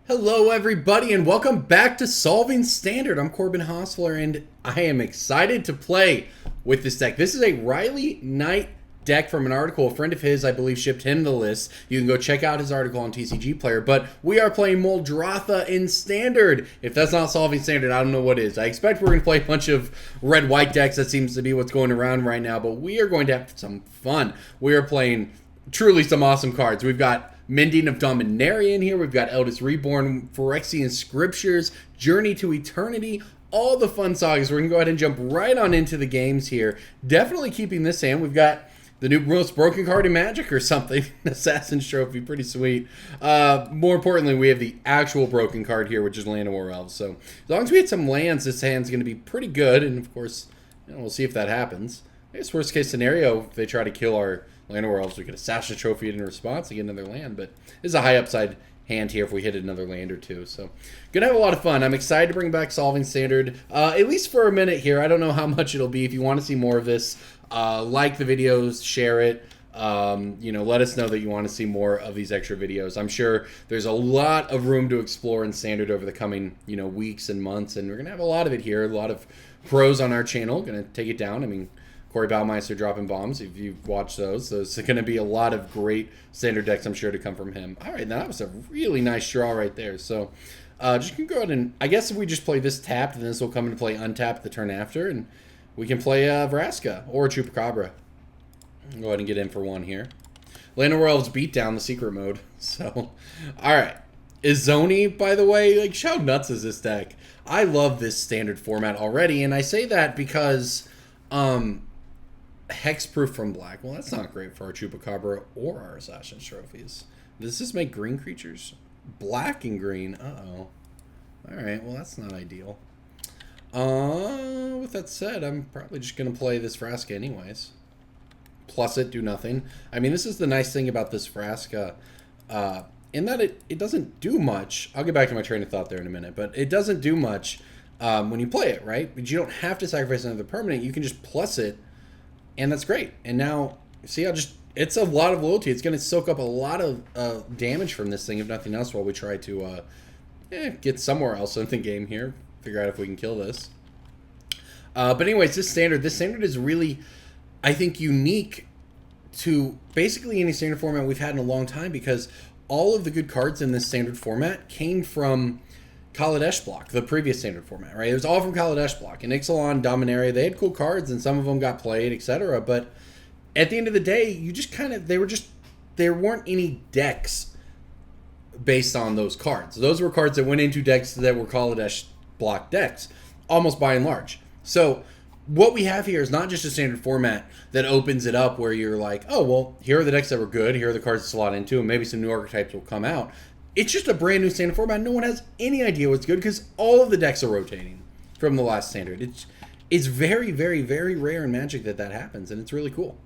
Hello everybody and welcome back to Solving Standard. I'm Corbin Hostler and I am excited to play with this deck. This is a Riley Knight deck from an article. A friend of his, I believe, shipped him the list. You can go check out his article on TCGplayer, but we are playing Muldrotha in Standard. If that's not Solving Standard, I don't know what is. I expect we're going to play a bunch of red-white decks. That seems to be what's going around right now, but we are going to have some fun. We are playing truly some awesome cards. We've got Mending of Dominarian here. We've got Eldest, Reborn, Phyrexian Scriptures, Journey to Eternity, all the fun sagas. We're going to go ahead and jump right on into the games here. Definitely keeping this hand. We've got the new most broken card in Magic or something. Assassin's Trophy, pretty sweet. More importantly, we have the actual broken card here, which is Land of War Elves. So as long as we hit some lands, this hand's going to be pretty good. And of course, we'll see if that happens. I guess worst case scenario, if they try to kill our Land of War Elves, we could Assassin's Trophy it in response to get another land, but this is a high upside hand here if we hit another land or two. So, gonna have a lot of fun. I'm excited to bring back Solving Standard, at least for a minute here. I don't know how much it'll be. If you want to see more of this, like the videos, share it. Let us know that you want to see more of these extra videos. I'm sure there's a lot of room to explore in Standard over the coming, weeks and months, and we're gonna have a lot of it here. A lot of pros on our channel. Gonna take it down. I mean, Corey Baumeister dropping bombs, if you've watched those. So it's going to be a lot of great Standard decks, I'm sure, to come from him. All right, that was a really nice draw right there. So just going to go ahead and, I guess if we just play this tapped, then this will come into play untapped the turn after, and we can play Vraska or Chupacabra. Go ahead and get in for one here. Land of War Elves beat down the secret mode. So, all right. Izoni, by the way, like, how nuts is this deck? I love this Standard format already, and I say that because Hexproof from black. Well, that's not great for our Chupacabra or our Assassin's Trophies. Does this make green creatures? Black and green. Uh-oh. Alright, well, that's not ideal. With that said, I'm probably just going to play this Vraska anyways. Plus it, do nothing. I mean, this is the nice thing about this Vraska, in that it doesn't do much. I'll get back to my train of thought there in a minute, but it doesn't do much when you play it, right? But you don't have to sacrifice another permanent. You can just plus it, and that's great. And now, see how it's a lot of loyalty. It's going to soak up a lot of damage from this thing, if nothing else, while we try to get somewhere else in the game here. Figure out if we can kill this. But anyways, this standard is really, I think, unique to basically any standard format we've had in a long time, because all of the good cards in this standard format came from Kaladesh block, the previous standard format, right? It was all from Kaladesh block. And Ixalan, Dominaria, they had cool cards, and some of them got played, etc. But at the end of the day, you just kind of, there weren't any decks based on those cards. Those were cards that went into decks that were Kaladesh block decks, almost by and large. So what we have here is not just a standard format that opens it up where you're like, oh, well, here are the decks that were good, here are the cards to slot into, and maybe some new archetypes will come out. It's just a brand new standard format. No one has any idea what's good because all of the decks are rotating from the last standard. It's very, very, very rare in Magic that happens, and it's really cool.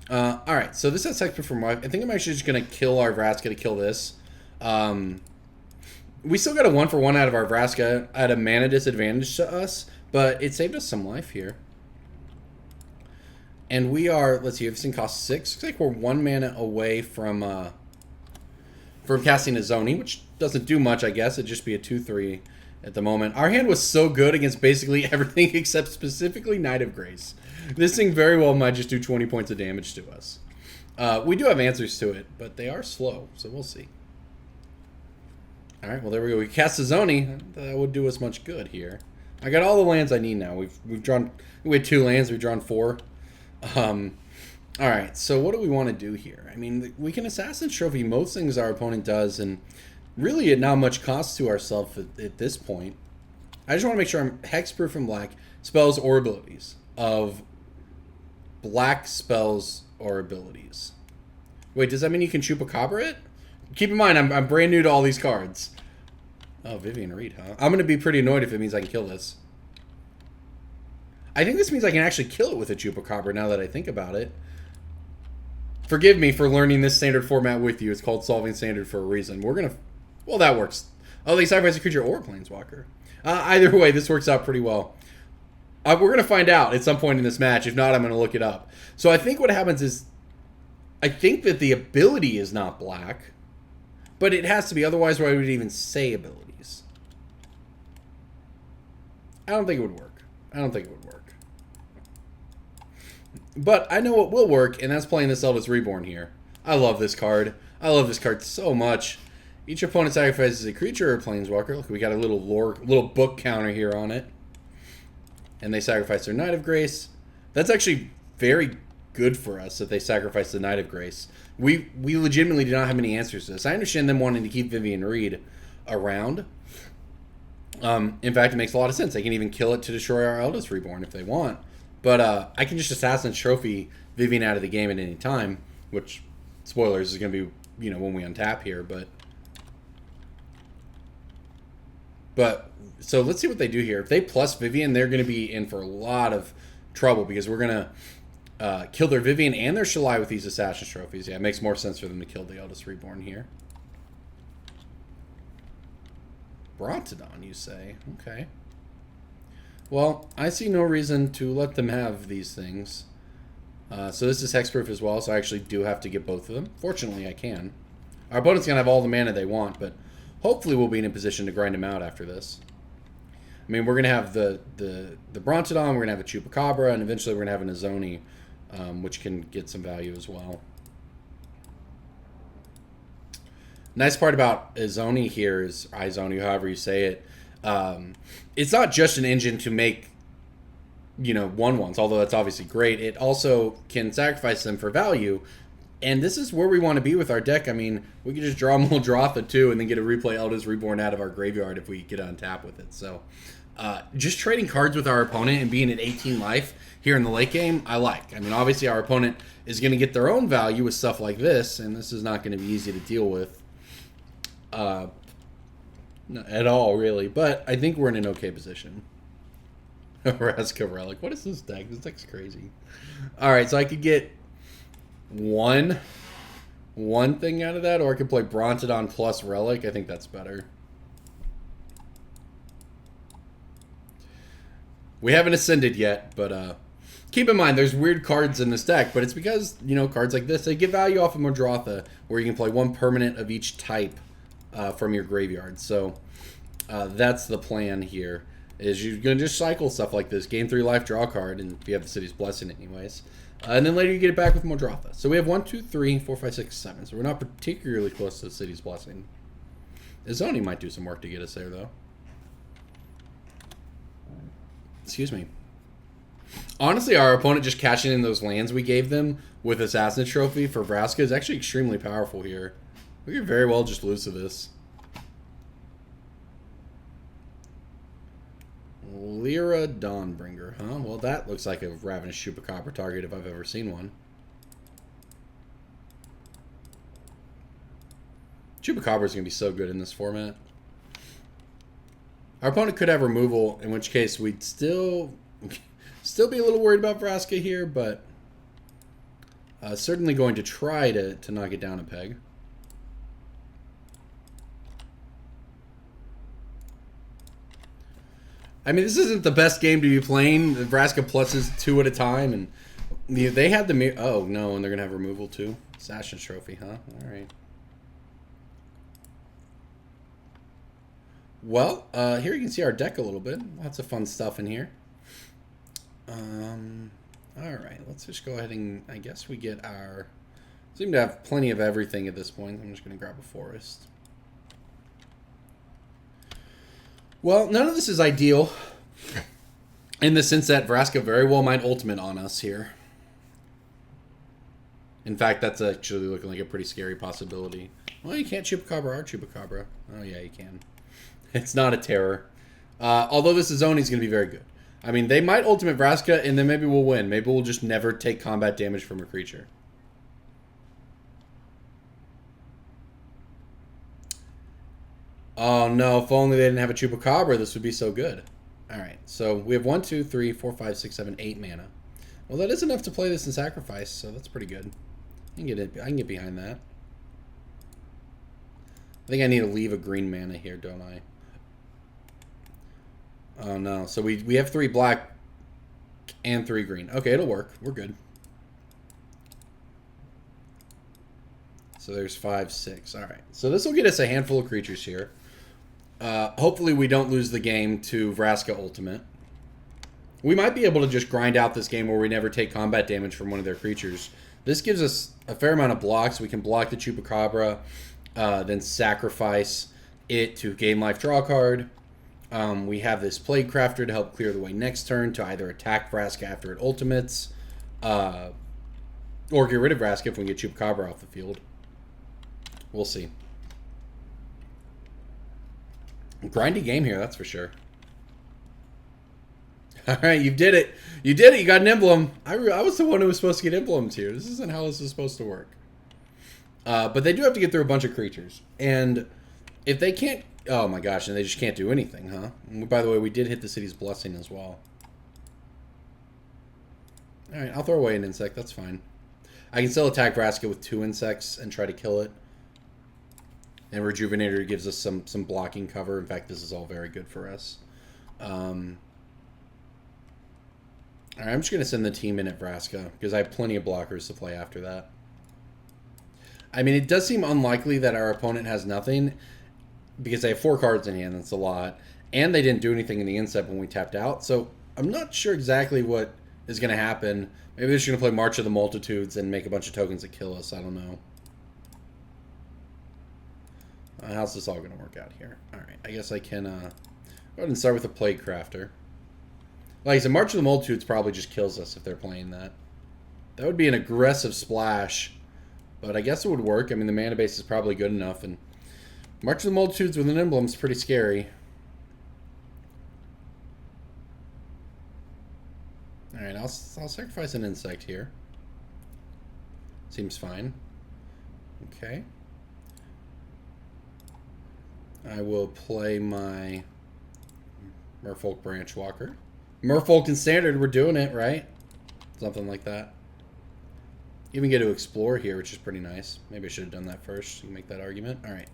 All right, so this has Hexproof from Wife. I think I'm actually just going to kill our Vraska to kill this. We still got a 1-for-1 out of our Vraska at a mana disadvantage to us, but it saved us some life here. And we are, let's see, everything costs 6. Looks like we're 1 mana away from casting Izoni, which doesn't do much, I guess. It'd just be a 2-3 at the moment. Our hand was so good against basically everything except specifically Knight of Grace. This thing very well might just do 20 points of damage to us. We do have answers to it, but they are slow, so we'll see. All right, well, there we go. We cast Izoni. That would do us much good here. I got all the lands I need now. We had 2 lands. We've drawn 4. All right, so what do we want to do here? I mean, we can Assassin's Trophy most things our opponent does, and really at not much cost to ourselves at this point. I just want to make sure I'm Hexproof from black, spells or abilities. Of black spells or abilities. Wait, does that mean you can Chupacabra it? Keep in mind, I'm brand new to all these cards. Oh, Vivian Reed, huh? I'm going to be pretty annoyed if it means I can kill this. I think this means I can actually kill it with a Chupacabra now that I think about it. Forgive me for learning this standard format with you. It's called Solving Standard for a reason. We're going to... Well, that works. Oh, they sacrifice a creature or a Planeswalker. Either way, this works out pretty well. We're going to find out at some point in this match. If not, I'm going to look it up. So I think what happens is... I think that the ability is not black. But it has to be, otherwise why would it even say abilities? I don't think it would work. I don't think it would work. But I know what will work, and that's playing this Eldest Reborn here. I love this card. I love this card so much. Each opponent sacrifices a creature or a planeswalker. Look, we got a little book counter here on it. And they sacrifice their Knight of Grace. That's actually very good for us that they sacrifice the Knight of Grace. We legitimately do not have any answers to this. I understand them wanting to keep Vivian Reed around. In fact, it makes a lot of sense. They can even kill it to destroy our Eldest Reborn if they want. But I can just Assassin's Trophy Vivian out of the game at any time, which, spoilers, is going to be, when we untap here. But so let's see what they do here. If they plus Vivian, they're going to be in for a lot of trouble because we're going to kill their Vivian and their Shalai with these Assassin's Trophies. Yeah, it makes more sense for them to kill the Eldest Reborn here. Brontodon, you say? Okay. Well, I see no reason to let them have these things. So this is hexproof as well, so I actually do have to get both of them. Fortunately, I can. Our opponent's going to have all the mana they want, but hopefully we'll be in a position to grind them out after this. I mean, we're going to have the Brontodon, we're going to have a Chupacabra, and eventually we're going to have an Izoni, which can get some value as well. Nice part about Izoni here is, Izoni, however you say it, it's not just an engine to make, 1/1s, although that's obviously great. It also can sacrifice them for value, and this is where we want to be with our deck. I mean, we could just draw Muldrotha too, and then get a replay Eldest Reborn out of our graveyard if we get on tap with it. So, just trading cards with our opponent and being at 18 life here in the late game, I like. I mean, obviously our opponent is going to get their own value with stuff like this, and this is not going to be easy to deal with. Not at all, really. But I think we're in an okay position. Vraska Relic. What is this deck? This deck's crazy. Alright, so I could get one thing out of that, or I could play Brontodon plus Relic. I think that's better. We haven't ascended yet, but keep in mind, there's weird cards in this deck, but it's because, cards like this, they get value off of Muldrotha, where you can play one permanent of each type from your graveyard. So that's the plan here, is you're going to just cycle stuff like this. Gain 3 life, draw a card, and if you have the City's Blessing anyways. And then later you get it back with Muldrotha. So we have 1, 2, 3, 4, 5, 6, 7. So we're not particularly close to the City's Blessing. Izoni might do some work to get us there, though. Excuse me. Honestly, our opponent just cashing in those lands we gave them with Assassin's Trophy for Vraska is actually extremely powerful here. We could very well just lose to this. Lyra Dawnbringer, huh? Well, that looks like a Ravenous Chupacabra target if I've ever seen one. Chupacabra is going to be so good in this format. Our opponent could have removal, in which case we'd still be a little worried about Vraska here, but certainly going to try to knock it down a peg. I mean, this isn't the best game to be playing. Vraska pluses 2 at a time, and they had the... Oh, no, and they're going to have removal, too. Assassin's Trophy, huh? All right. Well, here you can see our deck a little bit. Lots of fun stuff in here. All right, let's just go ahead and... I guess we get our... Seem to have plenty of everything at this point. I'm just going to grab a forest. Well, none of this is ideal in the sense that Vraska very well might ultimate on us here. In fact, that's actually looking like a pretty scary possibility. Well, you can't Chupacabra our Chupacabra. Oh, yeah, you can. It's not a terror. Although this Izoni is going to be very good. I mean, they might ultimate Vraska, and then maybe we'll win. Maybe we'll just never take combat damage from a creature. Oh no, if only they didn't have a Chupacabra, this would be so good. Alright, so we have 1, 2, 3, 4, 5, 6, 7, 8 mana. Well, that is enough to play this in Sacrifice, so that's pretty good. I can get behind that. I think I need to leave a green mana here, don't I? Oh no, so we have 3 black and 3 green. Okay, it'll work. We're good. So there's 5, 6. All right. So this will get us a handful of creatures here. Hopefully we don't lose the game to Vraska Ultimate. We might be able to just grind out this game where we never take combat damage from one of their creatures. This gives us a fair amount of blocks. We can block the Chupacabra, then sacrifice it to gain life, draw a card. We have this Plaguecrafter to help clear the way next turn to either attack Vraska after it ultimates, or get rid of Vraska if we can get Chupacabra off the field. We'll see. Grindy game here, that's for sure. All right, you did it. You did it. You got an emblem. I was the one who was supposed to get emblems here. This isn't how this is supposed to work. But they do have to get through a bunch of creatures. And if they can't... Oh my gosh, and they just can't do anything, huh? And by the way, we did hit the city's blessing as well. All right, I'll throw away an insect. That's fine. I can still attack Vraska with 2 insects and try to kill it. And Rejuvenator gives us some blocking cover. In fact, this is all very good for us. All right, I'm just going to send the team in at Vraska because I have plenty of blockers to play after that. I mean, it does seem unlikely that our opponent has nothing because they have 4 cards in hand. That's a lot. And they didn't do anything in the inset when we tapped out. So I'm not sure exactly what is going to happen. Maybe they're just going to play March of the Multitudes and make a bunch of tokens that kill us. I don't know. How's this all going to work out here? All right, I guess I can go ahead and start with a Plaguecrafter. Like I said, March of the Multitudes probably just kills us if they're playing that. That would be an aggressive splash, but I guess it would work. I mean, the mana base is probably good enough, and March of the Multitudes with an emblem is pretty scary. All right, I'll sacrifice an insect here. Seems fine. Okay. I will play my Merfolk Branchwalker. Merfolk in Standard, we're doing it, right? Something like that. Even get to explore here, which is pretty nice. Maybe I should have done that first. You can make that argument. All right.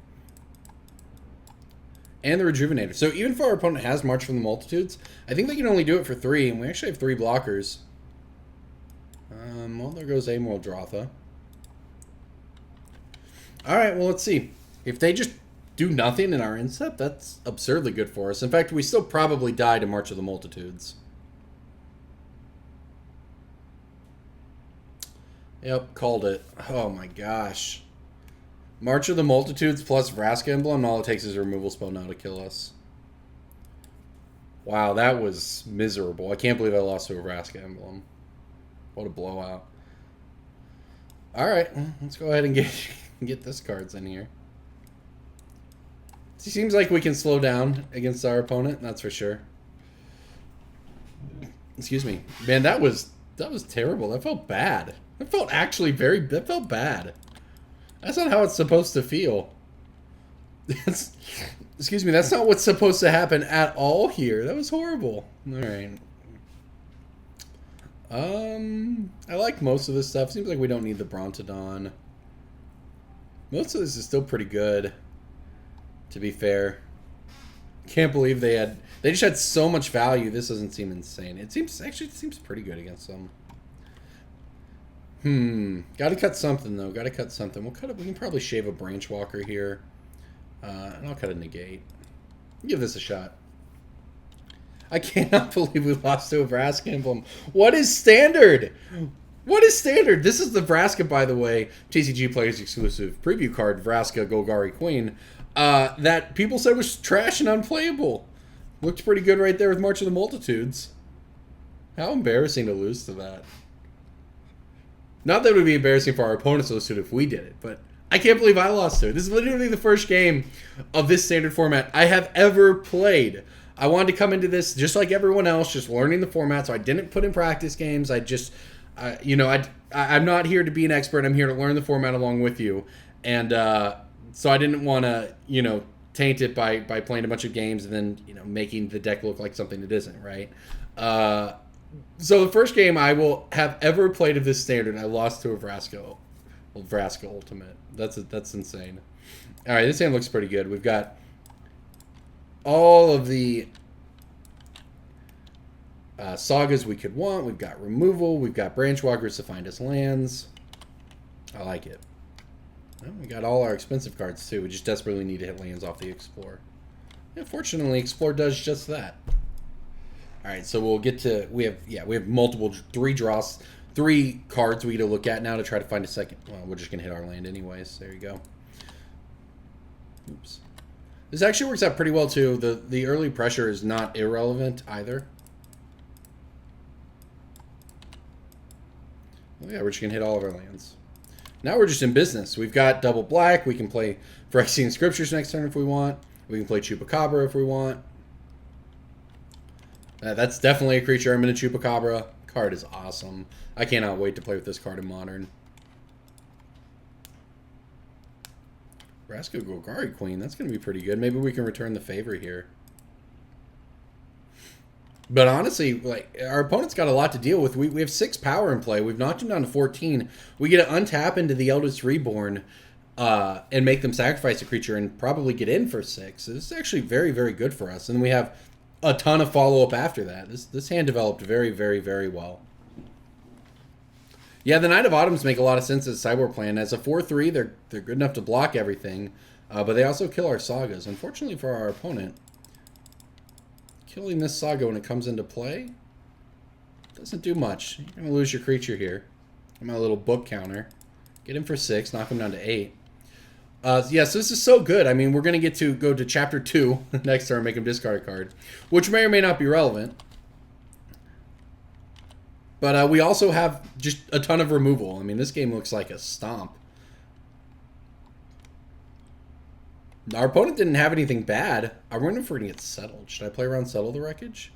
And the Rejuvenator. So even if our opponent has March from the Multitudes, I think they can only do it for 3, and we actually have 3 blockers. Well, there goes a Muldrotha. All right, well, let's see. If they just do nothing in our inset, that's absurdly good for us. In fact, we still probably die to March of the Multitudes. Yep, called it. Oh my gosh. March of the Multitudes plus Vraska Emblem, and all it takes is a removal spell now to kill us. Wow, that was miserable. I can't believe I lost to a Vraska Emblem. What a blowout. Alright, let's go ahead and get this cards in here. It seems like we can slow down against our opponent, that's for sure. Excuse me. Man, that was terrible. That felt bad. That felt actually that felt bad. That's not how it's supposed to feel. Excuse me, that's not what's supposed to happen at all here. That was horrible. Alright. I like most of this stuff. Seems like we don't need the Brontodon. Most of this is still pretty good, to be fair. Can't believe they just had so much value. This doesn't seem insane. It seems pretty good against them. Gotta cut something, though. Gotta cut something. We can probably shave a Branchwalker here. And I'll cut a Negate. Give this a shot. I cannot believe we lost to a Vraska Emblem. What is Standard? What is Standard? This is the Vraska, by the way, TCGplayer's exclusive preview card, Vraska Golgari Queen, that people said was trash and unplayable. Looked pretty good right there with March of the Multitudes. How embarrassing to lose to that. Not that it would be embarrassing for our opponents to lose to it if we did it, but I can't believe I lost to it. This is literally the first game of this Standard format I have ever played. I wanted to come into this just like everyone else, just learning the format, so I didn't put in practice games. I just, I'm not here to be an expert. I'm here to learn the format along with you. And so I didn't want to, taint it by playing a bunch of games and then, making the deck look like something it isn't, right? So the first game I will have ever played of this Standard, I lost to a Vraska Ultimate. That's insane. All right, this hand looks pretty good. We've got all of the sagas we could want. We've got removal. We've got Branchwalkers to find us lands. I like it. Well, we got all our expensive cards too. We just desperately need to hit lands off the Explore. Yeah, fortunately, Explore does just that. All right, so we'll get to we have multiple three cards we get to look at now to try to find a second. Well, we're just gonna hit our land anyways. There you go. Oops. This actually works out pretty well too. The early pressure is not irrelevant either. Oh yeah, we're just gonna hit all of our lands. Now we're just in business. We've got double black. We can play Phyrexian Scriptures next turn if we want. We can play Chupacabra if we want. That's definitely a creature. I'm in a Chupacabra. Card is awesome. I cannot wait to play with this card in Modern. Vraska Golgari Queen. That's going to be pretty good. Maybe we can return the favor here. But honestly, like, our opponent's got a lot to deal with. We have 6 power in play. We've knocked him down to 14. We get to untap into the Eldest Reborn and make them sacrifice a creature and probably get in for 6. This is actually very, very good for us. And we have a ton of follow-up after that. This hand developed very, very, very well. Yeah, the Knight of Autumns make a lot of sense as a sideboard plan. As a 4/3, they're good enough to block everything, but they also kill our sagas. Unfortunately for our opponent, killing this saga when it comes into play doesn't do much. You're going to lose your creature here. I'm a little book counter. Get him for 6, knock him down to 8. Yeah, so this is so good. I mean, we're going to get to go to Chapter 2 next turn, make him discard a card, which may or may not be relevant. But we also have just a ton of removal. I mean, this game looks like a stomp. Our opponent didn't have anything bad. I wonder if we're going to get settled. Should I play around Settle the Wreckage?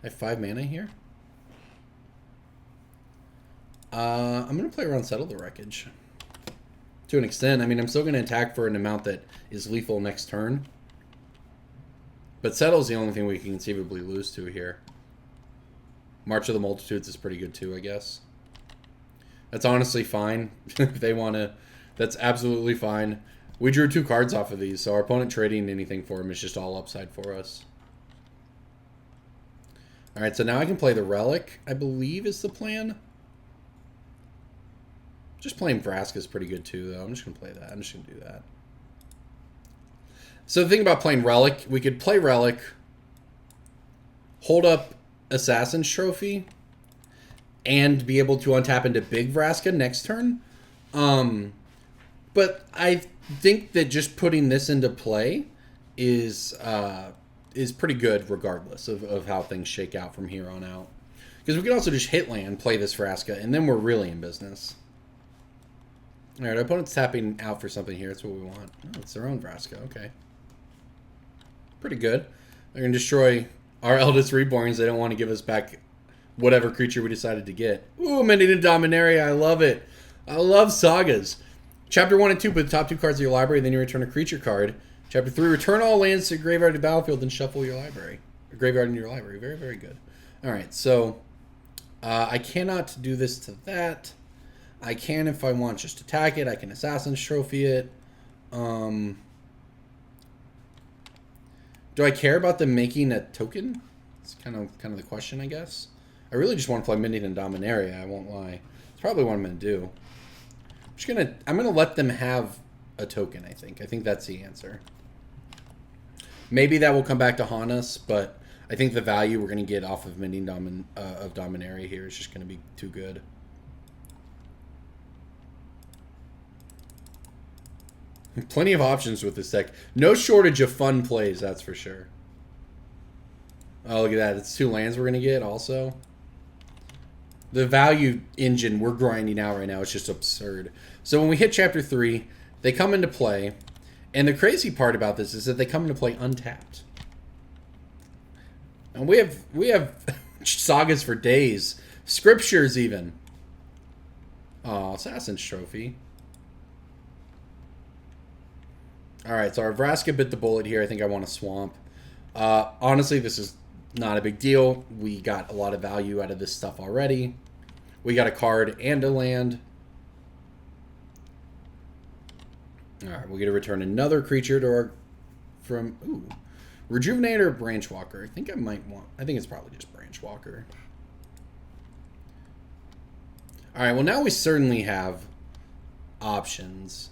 I have 5 mana here. I'm going to play around Settle the Wreckage. To an extent. I mean, I'm still going to attack for an amount that is lethal next turn. But Settle's the only thing we can conceivably lose to here. March of the Multitudes is pretty good too, I guess. That's honestly fine. If they want to, that's absolutely fine. We drew 2 cards off of these, so our opponent trading anything for him is just all upside for us. Alright, so now I can play the Relic, I believe is the plan. Just playing Vraska is pretty good too, though. I'm just going to play that. I'm just going to do that. So the thing about playing Relic, we could play Relic, hold up Assassin's Trophy, and be able to untap into Big Vraska next turn. But I think that just putting this into play is pretty good regardless of how things shake out from here on out. Because we can also just hit land, play this Vraska, and then we're really in business. Alright, our opponent's tapping out for something here. That's what we want. Oh, it's their own Vraska. Okay. Pretty good. They're going to destroy our Eldest Reborns. They don't want to give us back whatever creature we decided to get. Ooh, Mending and Dominaria. I love it. I love sagas. Chapter 1 and 2, put the top 2 cards of your library, then you return a creature card. Chapter 3, return all lands to graveyard to battlefield, then shuffle your library. Or graveyard into your library. Very, very good. Alright, so I cannot do this to that. I can, if I want, just attack it. I can Assassin's Trophy it. Do I care about them making a token? It's kind of the question, I guess. I really just want to play Mending and Dominaria, I won't lie. It's probably what I'm going to do. I'm going to let them have a token, I think. I think that's the answer. Maybe that will come back to haunt us, but I think the value we're going to get off of Mending of Dominaria here is just going to be too good. Plenty of options with this deck. No shortage of fun plays, that's for sure. Oh, look at that. It's 2 lands we're going to get also. The value engine we're grinding out right now is just absurd. So when we hit Chapter 3, they come into play. And the crazy part about this is that they come into play untapped. And we have sagas for days. Scriptures even. Oh, Assassin's Trophy. Alright, so our Vraska bit the bullet here. I think I want to swamp. Honestly, this is not a big deal. We got a lot of value out of this stuff already. We got a card and a land. Alright, we're going to return another creature to our... Ooh. Rejuvenator or Branchwalker? I think it's probably just Branchwalker. Alright, well now we certainly have options.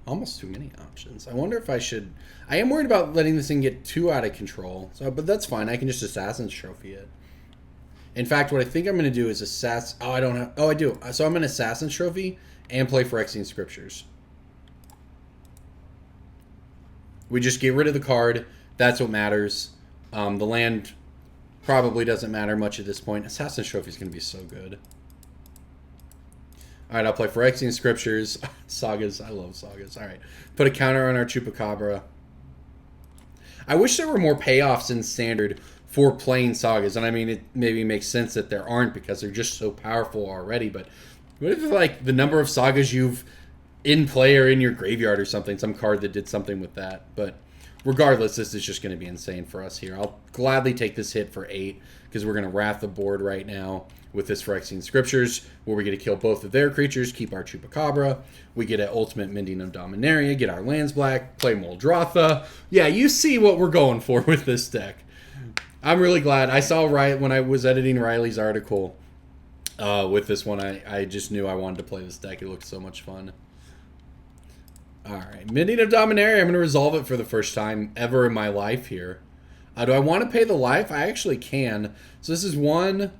Almost too many options. I wonder if I should... I am worried about letting this thing get too out of control. So, but that's fine. I can just Assassin's Trophy it. In fact, what I think I'm going to do is Assassin... Oh, I don't have... Oh, I do. So I'm going to Assassin's Trophy and play Phyrexian Scriptures. We just get rid of the card. That's what matters. The land probably doesn't matter much at this point. Assassin's Trophy is going to be so good. Alright, I'll play Phyrexian Scriptures. Sagas. I love Sagas. Alright. Put a counter on our Chupacabra. I wish there were more payoffs in Standard for playing Sagas. And I mean, it maybe makes sense that there aren't because they're just so powerful already. But what if, like, the number of Sagas you've in play or in your graveyard or something? Some card that did something with that. But regardless, this is just going to be insane for us here. I'll gladly take this hit for 8 because we're going to wrath the board right now with this Phyrexian Scriptures, where we get to kill both of their creatures, keep our Chupacabra. We get an ultimate Mending of Dominaria, get our lands black, play Muldrotha. Yeah, you see what we're going for with this deck. I'm really glad. I saw when I was editing Riley's article with this one, I just knew I wanted to play this deck. It looked so much fun. Alright, Mending of Dominaria. I'm going to resolve it for the first time ever in my life here. Do I want to pay the life? I actually can. So this is 1,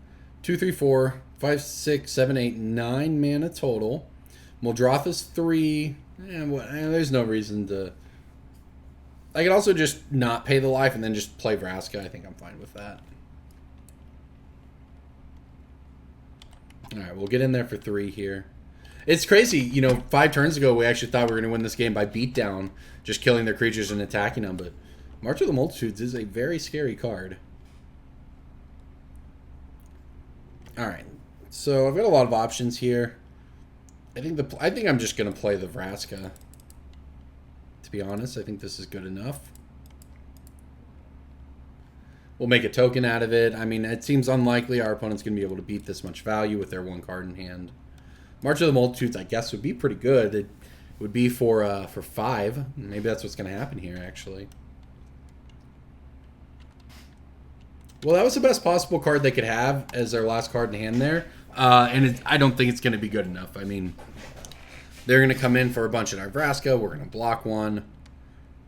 2, 3, 4, 5, 6, 7, 8, 9 mana total. Muldrotha's 3. There's no reason to... I could also just not pay the life and then just play Vraska. I think I'm fine with that. Alright, we'll get in there for 3 here. It's crazy. You know, 5 turns ago, we actually thought we were going to win this game by beatdown, just killing their creatures and attacking them. But March of the Multitudes is a very scary card. Alright, so I've got a lot of options here. I think I'm just going to play the Vraska. To be honest, I think this is good enough. We'll make a token out of it. I mean, it seems unlikely our opponent's going to be able to beat this much value with their 1 card in hand. March of the Multitudes, I guess, would be pretty good. It would be for 5. Maybe that's what's going to happen here, actually. Well, that was the best possible card they could have as their last card in hand there. And I don't think it's going to be good enough. I mean, they're going to come in for a bunch of our Vraska. We're going to block 1.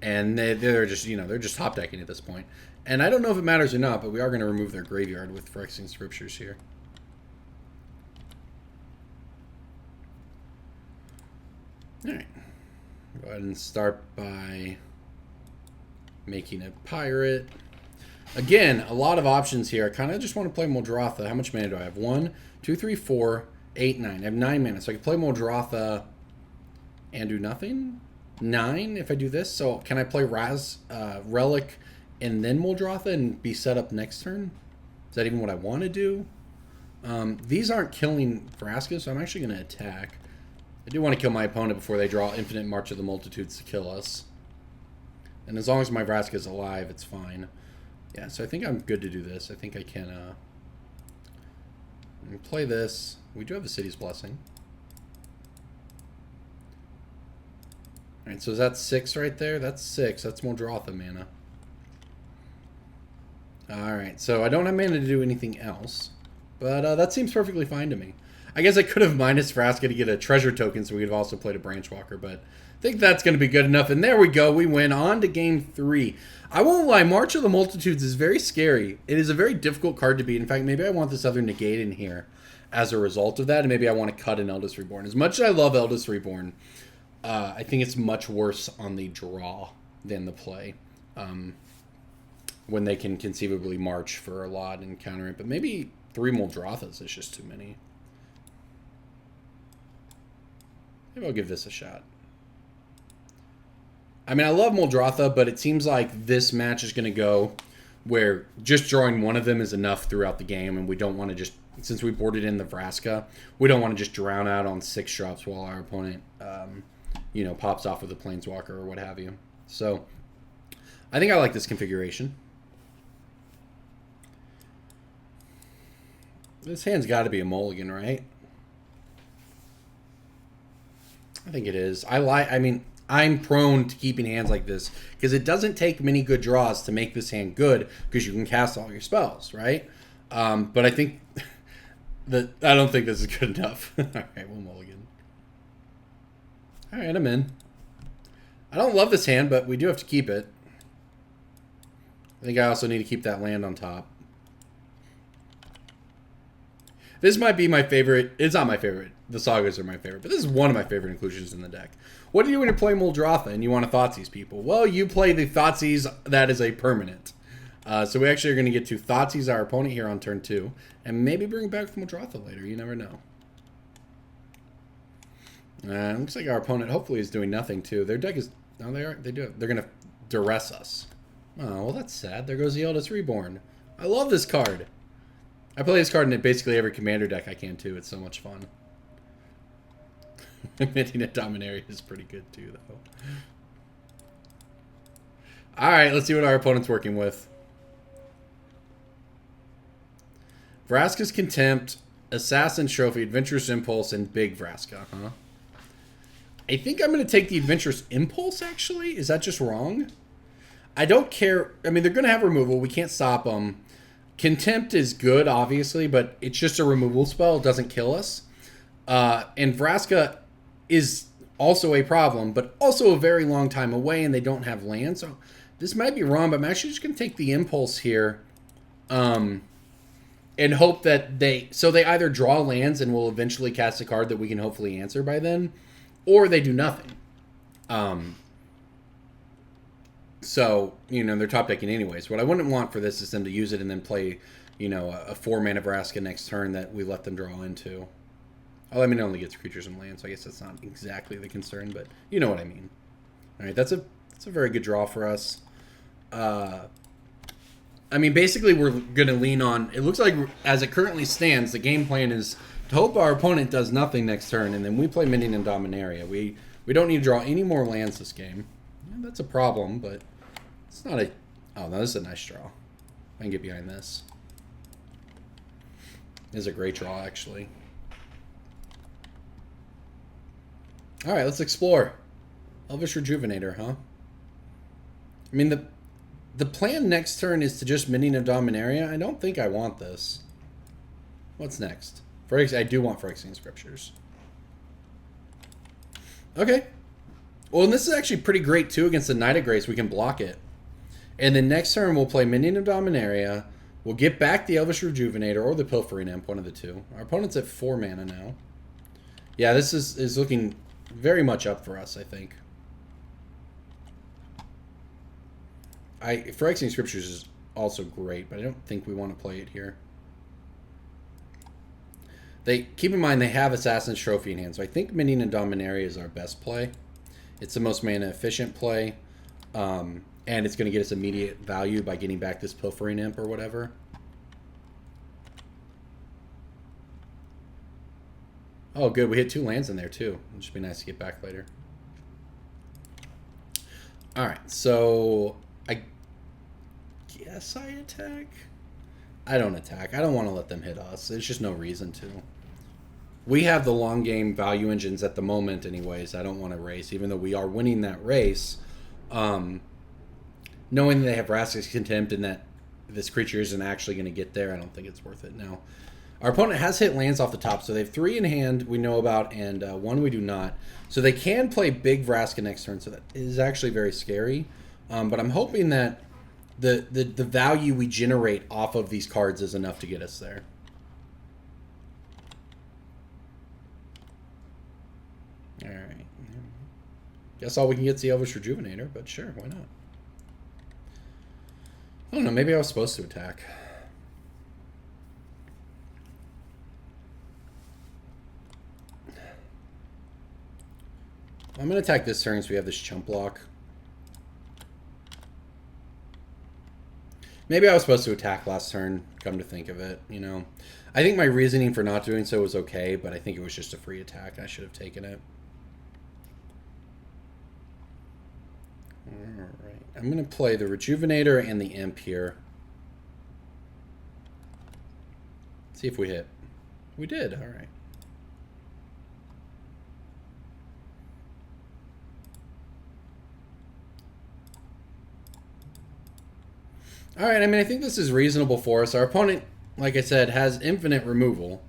And they're just, you know, they're just top decking at this point. And I don't know if it matters or not, but we are going to remove their graveyard with Phyrexian Scriptures here. Alright. Go ahead and start by making a pirate. Again, a lot of options here. I kind of just want to play Muldrotha. How much mana do I have? 1, 2, 3, 4, 8, 9. I have 9 mana, so I can play Muldrotha and do nothing? 9 if I do this. So can I play Relic and then Muldrotha and be set up next turn? Is that even what I want to do? These aren't killing Vraska, so I'm actually going to attack. I do want to kill my opponent before they draw Infinite March of the Multitudes to kill us. And as long as my Vraska is alive, it's fine. Yeah, so I think I'm good to do this. I think I can play this. We do have the City's Blessing. Alright, so is that 6 right there? That's 6. That's Muldrotha mana. Alright, so I don't have mana to do anything else. But that seems perfectly fine to me. I guess I could have minus Vraska to get a treasure token, so we could have also played a Branchwalker, but I think that's going to be good enough. And there we go. We win on to game 3. I won't lie. March of the Multitudes is very scary. It is a very difficult card to beat. In fact, maybe I want this other negate in here as a result of that, and maybe I want to cut an Eldest Reborn. As much as I love Eldest Reborn, I think it's much worse on the draw than the play. When they can conceivably march for a lot and counter it. But maybe 3 Muldrothas is just too many. Maybe I'll give this a shot. I mean, I love Muldrotha, but it seems like this match is going to go where just drawing one of them is enough throughout the game, and we don't want to just, since we boarded in the Vraska, we don't want to just drown out on 6 drops while our opponent, you know, pops off with a Planeswalker or what have you. So, I think I like this configuration. This hand's got to be a mulligan, right? I think it is. I mean, I'm prone to keeping hands like this because it doesn't take many good draws to make this hand good because you can cast all your spells, right? But I think that I don't think this is good enough. All right, we'll mulligan. Alright, I'm in. I don't love this hand, but we do have to keep it. I think I also need to keep that land on top. This might be my favorite. It's not my favorite. The Sagas are my favorite, but this is one of my favorite inclusions in the deck. What do you do when you play Muldrotha and you want to Thoughtseize people? Well, you play the Thoughtseize that is a permanent. So we actually are going to get to Thoughtseize our opponent here on turn 2, and maybe bring back Muldrotha later. You never know. Looks like our opponent hopefully is doing nothing too. Their deck is... No, they are. They do. They're going to duress us. Oh, well, that's sad. There goes the Eldest Reborn. I love this card. I play this card in basically every commander deck I can, too. It's so much fun. Minting a Dominaria is pretty good, too, though. Alright, let's see what our opponent's working with. Vraska's Contempt, Assassin's Trophy, Adventurous Impulse, and Big Vraska, huh? I think I'm going to take the Adventurous Impulse, actually. Is that just wrong? I don't care. I mean, they're going to have removal. We can't stop them. Contempt is good, obviously, but it's just a removal spell. It doesn't kill us. And Vraska is also a problem, but also a very long time away, and they don't have land. So this might be wrong, but I'm actually just going to take the Impulse here. And hope that they either draw lands and will eventually cast a card that we can hopefully answer by then, or they do nothing. So, you know, they're top decking anyways. What I wouldn't want for this is them to use it and then play, you know, a 4-mana Vraska next turn that we let them draw into. Oh, I mean, it only gets creatures and lands, so I guess that's not exactly the concern, but you know what I mean. All right, that's a very good draw for us. I mean, basically, we're going to lean on... It looks like, as it currently stands, the game plan is to hope our opponent does nothing next turn, and then we play Minion and Dominaria. We don't need to draw any more lands this game. Yeah, that's a problem, but it's not a... Oh, no, this is a nice draw. I can get behind this. This is a great draw, actually. All right, let's explore. Elvish Rejuvenator, huh? I mean, the plan next turn is to just Minion of Dominaria. I don't think I want this. What's next? I do want Phyrexian Scriptures. Okay. Well, and this is actually pretty great, too, against the Knight of Grace. We can block it. And then next turn, we'll play Minion of Dominaria. We'll get back the Elvish Rejuvenator or the Pilfering Imp, one of the two. Our opponent's at 4 mana now. Yeah, this is looking very much up for us, I think. Phyrexian Scriptures is also great, but I don't think we want to play it here. Keep in mind they have Assassin's Trophy in hand, so I think Minion and Dominaria is our best play. It's the most mana efficient play, and it's going to get us immediate value by getting back this Pilfering Imp or whatever. Oh, good. We hit 2 lands in there, too. It'd just be nice to get back later. Alright, so I guess I attack? I don't attack. I don't want to let them hit us. There's just no reason to. We have the long game value engines at the moment anyways. I don't want to race, even though we are winning that race. Knowing that they have Vraska's Contempt and that this creature isn't actually going to get there, I don't think it's worth it now. Our opponent has hit lands off the top, so they have 3 in hand we know about, and 1 we do not. So they can play Big Vraska next turn, so that is actually very scary. But I'm hoping that the value we generate off of these cards is enough to get us there. Alright. Guess all we can get is the Elvish Rejuvenator, but sure, why not? I don't know, maybe I was supposed to attack. I'm going to attack this turn so we have this chump block. Maybe I was supposed to attack last turn, come to think of it, you know. I think my reasoning for not doing so was okay, but I think it was just a free attack. I should have taken it. Alright, I'm going to play the Rejuvenator and the Imp here. See if we hit. We did, alright. Alright, I mean, I think this is reasonable for us. Our opponent, like I said, has infinite removal.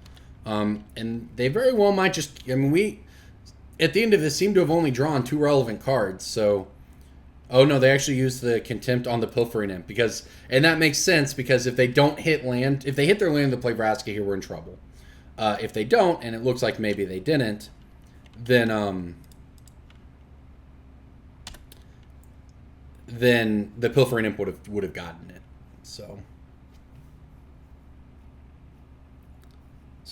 And they very well might just... I mean, at the end of this, seem to have only drawn 2 relevant cards, so... Oh, no, they actually used the Contempt on the Pilfering Imp, because... And that makes sense, because if they don't hit land... If they hit their land to play Vraska here, we're in trouble. If they don't, and it looks like maybe they didn't, then the Pilfering Imp would have gotten it. So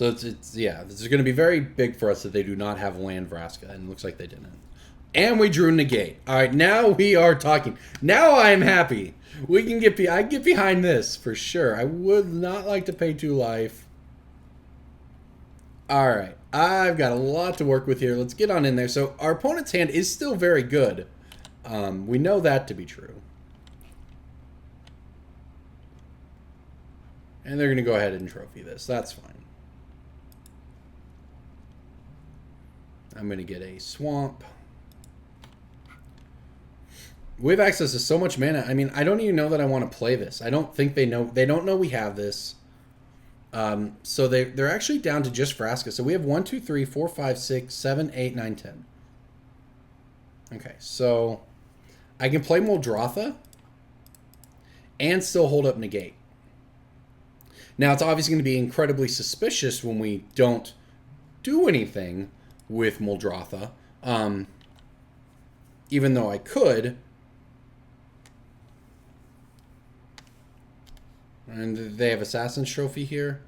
it's yeah, this is going to be very big for us that they do not have land Vraska, and it looks like they didn't. And we drew Negate. All right, now we are talking. Now I am happy. We can I can get behind this for sure. I would not like to pay 2 life. All right, I've got a lot to work with here. Let's get on in there. So our opponent's hand is still very good. We know that to be true. And they're going to go ahead and trophy this. That's fine. I'm going to get a swamp. We have access to so much mana. I mean, I don't even know that I want to play this. I don't think they know. They don't know we have this. So they're actually down to just Vraska. So we have 1, 2, 3, 4, 5, 6, 7, 8, 9, 10. Okay, so I can play Muldrotha and still hold up Negate. Now, it's obviously going to be incredibly suspicious when we don't do anything with Muldrotha. Even though I could. And they have Assassin's Trophy here.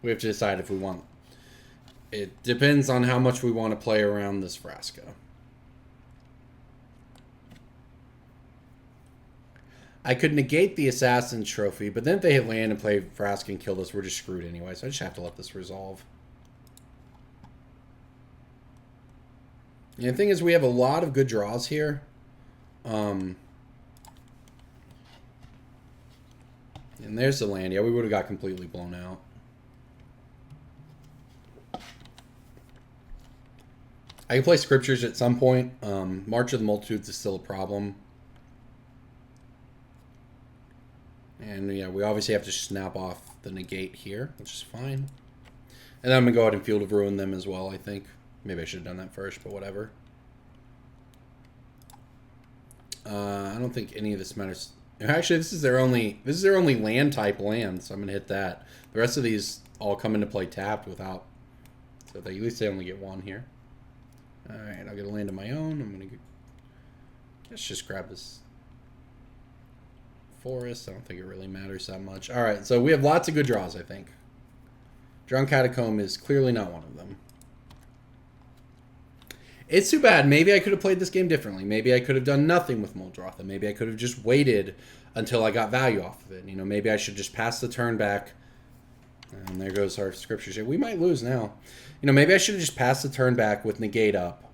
We have to decide if we want. It depends on how much we want to play around this Vraska. I could negate the Assassin's Trophy, but then if they hit land and play Vraska and kill us, we're just screwed anyway. So I just have to let this resolve. And the thing is, we have a lot of good draws here. And there's the land. Yeah, we would have got completely blown out. I can play Scriptures at some point. March of the Multitudes is still a problem. And yeah, we obviously have to snap off the negate here, which is fine. And then I'm going to go ahead and Field of Ruin them as well, I think. Maybe I should have done that first, but whatever. I don't think any of this matters. Actually, this is their only land type land, so I'm gonna hit that. The rest of these all come into play tapped without, so at least they only get 1 here. All right, I'll get a land of my own. I'm gonna let's just grab this forest. I don't think it really matters that much. All right, so we have lots of good draws, I think. Drowned Catacomb is clearly not one of them. It's too bad. Maybe I could have played this game differently. Maybe I could have done nothing with Muldrotha. Maybe I could have just waited until I got value off of it. You know, maybe I should just pass the turn back. And there goes our Scriptures. We might lose now. You know, maybe I should have just passed the turn back with Negate up.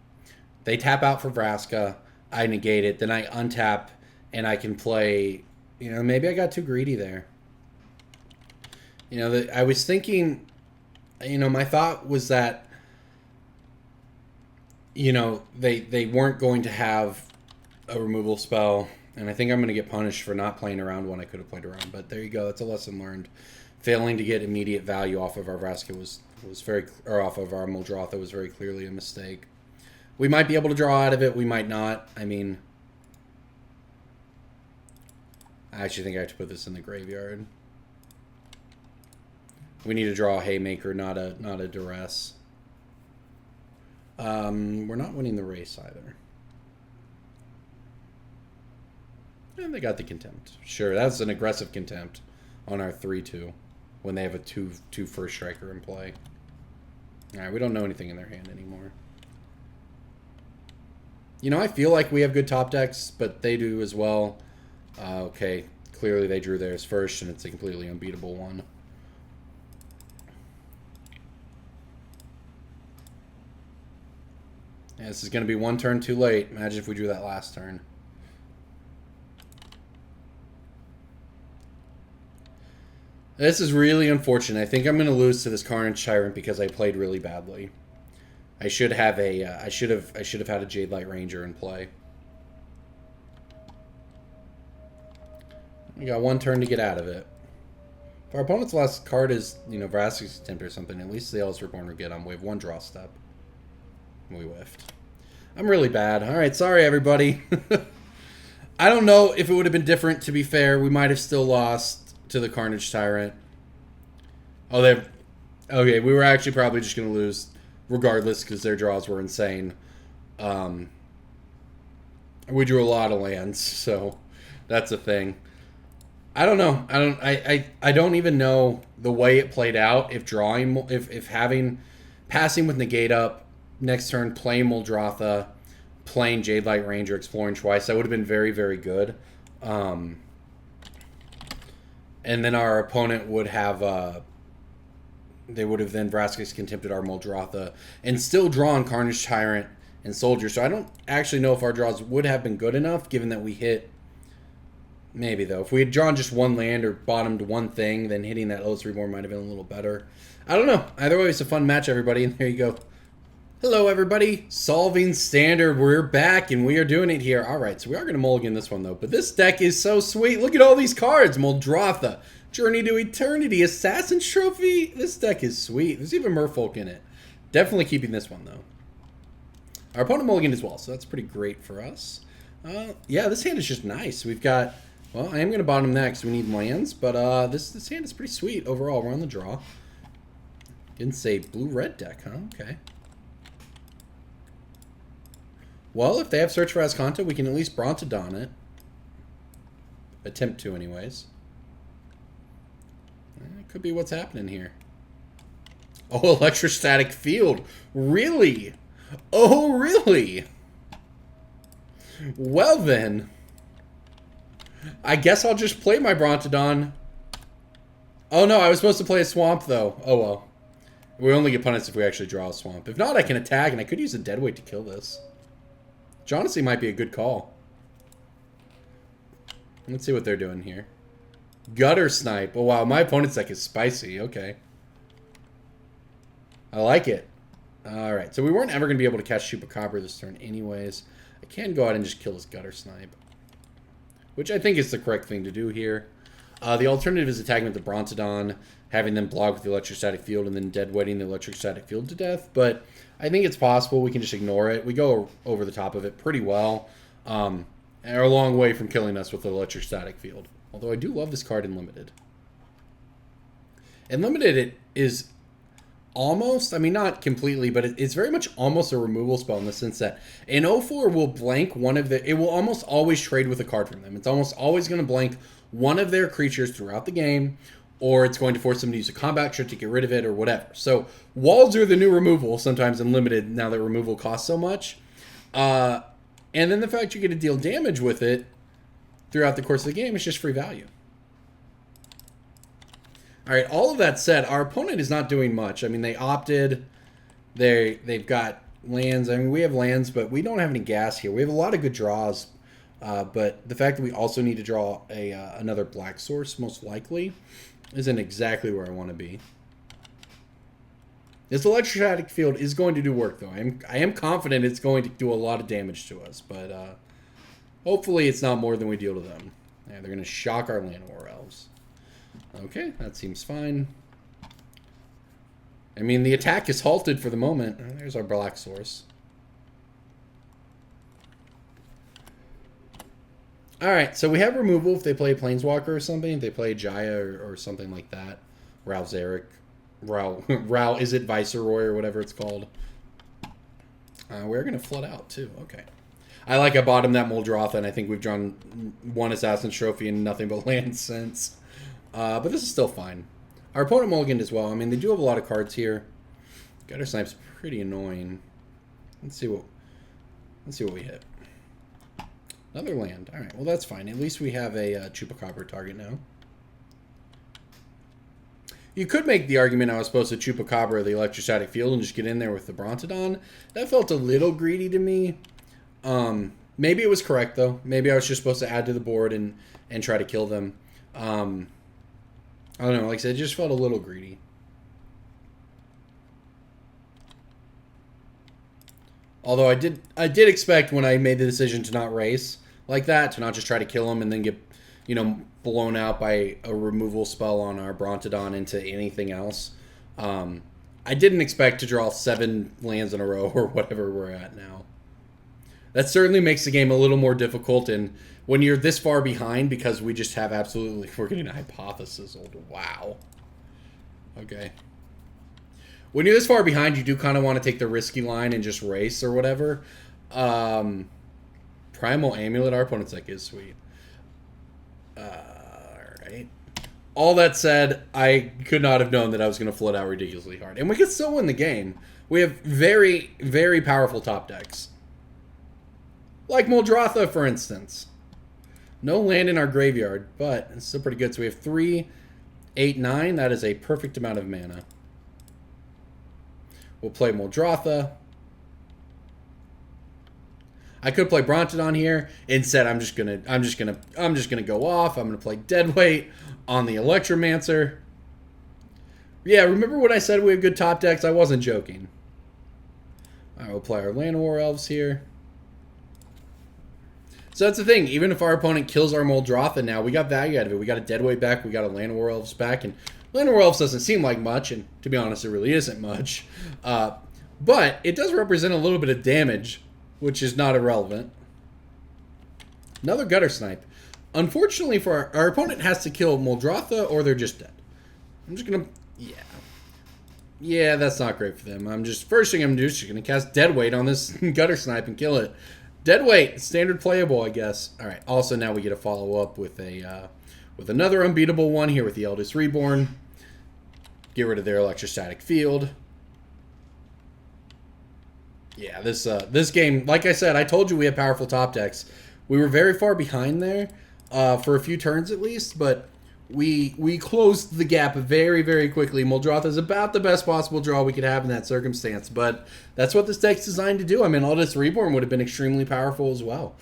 They tap out for Vraska. I negate it. Then I untap and I can play. You know, maybe I got too greedy there. You know, I was thinking, you know, my thought was that, you know, they weren't going to have a removal spell, and I think I'm going to get punished for not playing around when I could have played around. But there you go. That's a lesson learned. Failing to get immediate value off of our Vraska was very, or off of our Muldrotha was very clearly a mistake. We might be able to draw out of it. We might not. I mean, I actually think I have to put this in the graveyard. We need to draw a Haymaker, not a Duress. We're not winning the race either. And they got the Contempt. Sure, that's an aggressive Contempt on our 3-2 when they have a 2 first striker in play. Alright, we don't know anything in their hand anymore. You know, I feel like we have good top decks, but they do as well. Okay, clearly they drew theirs first, and it's a completely unbeatable one. Yeah, this is going to be 1 turn too late. Imagine if we drew that last turn. This is really unfortunate. I think I'm going to lose to this Carnage Tyrant because I played really badly. I should have a. I should have had a Jade Light Ranger in play. We got 1 turn to get out of it. If our opponent's last card is, Vraska's Contempt or something, at least the Eldest Reborn will get on. We have one draw step. We whiffed. I'm really bad. Alright, sorry everybody. I don't know if it would have been different, to be fair. We might have still lost to the Carnage Tyrant. Oh, okay, we were actually probably just going to lose regardless because their draws were insane. We drew a lot of lands, so that's a thing. I don't know. I don't even know the way it played out. If passing with negate up next turn, playing Muldrotha, playing Jade Light Ranger, exploring twice, that would have been very, very good. And then our opponent would have they would have then Vraska's Contempted our Muldrotha and still drawn Carnage Tyrant and Soldier. So I don't actually know if our draws would have been good enough, given that we hit. Maybe, though. If we had drawn just one land or bottomed one thing, then hitting that Eldest Reborn might have been a little better. I don't know. Either way, it's a fun match, everybody. And there you go. Hello, everybody. Solving Standard. We're back, and we are doing it here. All right, so we are going to mulligan this one, though. But this deck is so sweet. Look at all these cards. Muldrotha, Journey to Eternity, Assassin's Trophy. This deck is sweet. There's even Merfolk in it. Definitely keeping this one, though. Our opponent mulliganed as well, so that's pretty great for us. Yeah, this hand is just nice. We've got... Well, I am going to bottom next. We need lands, but this hand is pretty sweet overall. We're on the draw. Didn't say blue-red deck, huh? Okay. Well, if they have Search for Azcanta, we can at least Brontodon it. Attempt to, anyways. That could be what's happening here. Oh, Electrostatic Field. Really? Oh, really? Well, then. I guess I'll just play my Brontodon. Oh, no, I was supposed to play a Swamp, though. Oh, well. We only get punished if we actually draw a Swamp. If not, I can attack, and I could use a Dead Weight to kill this. Which honestly might be a good call. Let's see what they're doing here. Gutter Snipe. Oh, wow, my opponent's deck is spicy. Okay. I like it. Alright, so we weren't ever going to be able to catch Chupacabra this turn anyways. I can go out and just kill his Gutter Snipe, which I think is the correct thing to do here. The alternative is attacking with the Brontodon, having them block with the Electrostatic Field, and then dead weighting the Electrostatic Field to death. But I think it's possible we can just ignore it. We go over the top of it pretty well. And are a long way from killing us with the Electrostatic Field. Although I do love this card in Limited. In Limited, it is almost, I mean, not completely, but it's very much almost a removal spell in the sense that an 0/4 will blank one of the... It will almost always trade with a card from them. It's almost always going to blank one of their creatures throughout the game, or it's going to force them to use a combat trick to get rid of it or whatever. So walls are the new removal sometimes in Limited now that removal costs so much. And then the fact you get to deal damage with it throughout the course of the game is just free value. All right, all of that said, our opponent is not doing much. I mean, they opted. They've got lands. I mean, we have lands, but we don't have any gas here. We have a lot of good draws, but the fact that we also need to draw another black source, most likely, isn't exactly where I want to be. This Electrostatic Field is going to do work, though. I am confident it's going to do a lot of damage to us, but hopefully it's not more than we deal to them. Yeah, they're going to shock our Land War Elves. Okay, that seems fine. I mean, the attack is halted for the moment. There's our black source. Alright, so we have removal if they play Planeswalker or something. If they play Jaya or something like that. Ral Zarek. Ral, is it Viceroy or whatever it's called? We're going to flood out too. Okay. I bottomed that Muldrotha, and I think we've drawn one Assassin's Trophy and nothing but land since. But this is still fine. Our opponent mulliganed as well. I mean, they do have a lot of cards here. Gutter Snipe's pretty annoying. Let's see what we hit. Another land. All right, well, that's fine. At least we have a Chupacabra target now. You could make the argument I was supposed to Chupacabra the Electrostatic Field and just get in there with the Brontodon. That felt a little greedy to me. Maybe it was correct, though. Maybe I was just supposed to add to the board and try to kill them. I don't know, like I said, it just felt a little greedy. Although I did expect when I made the decision to not race like that, to not just try to kill him and then get you know, blown out by a removal spell on our Brontodon into anything else. I didn't expect to draw 7 lands in a row or whatever we're at now. That certainly makes the game a little more difficult, and when you're this far behind, because we just have absolutely... We're getting a Hypothesis. Wow. Okay. When you're this far behind, you do kind of want to take the risky line and just race or whatever. Primal Amulet, our opponent's deck is sweet. Alright. All that said, I could not have known that I was going to float out ridiculously hard. And we could still win the game. We have very, very powerful top decks. Like Muldrotha, for instance. No land in our graveyard, but it's still pretty good. So we have 3, 8, 9. That is a perfect amount of mana. We'll play Muldrotha. I could play Brontodon here. Instead, I'm just gonna go off. I'm gonna play Dead Weight on the Electromancer. Yeah, remember when I said we have good top decks? I wasn't joking. Alright, we'll play our Llanowar Elves here. So that's the thing. Even if our opponent kills our Muldrotha now, we got value out of it. We got a Dead Weight back. We got a Llanowar Elves back. And Llanowar Elves doesn't seem like much. And to be honest, it really isn't much. But it does represent a little bit of damage, which is not irrelevant. Another Gutter Snipe. Unfortunately for our opponent has to kill Muldrotha or they're just dead. I'm just going to... Yeah. Yeah, that's not great for them. First thing I'm going to do is just going to cast Dead Weight on this Gutter Snipe and kill it. Dead Weight, standard playable, I guess. All right. Also, now we get a follow up with another unbeatable one here with the Eldest Reborn. Get rid of their electrostatic field. Yeah, this game, like I said, I told you we had powerful top decks. We were very far behind there for a few turns at least, but we closed the gap very, very quickly. Muldrotha is about the best possible draw we could have in that circumstance, but that's what this deck's designed to do. I mean, Eldest Reborn would have been extremely powerful as well.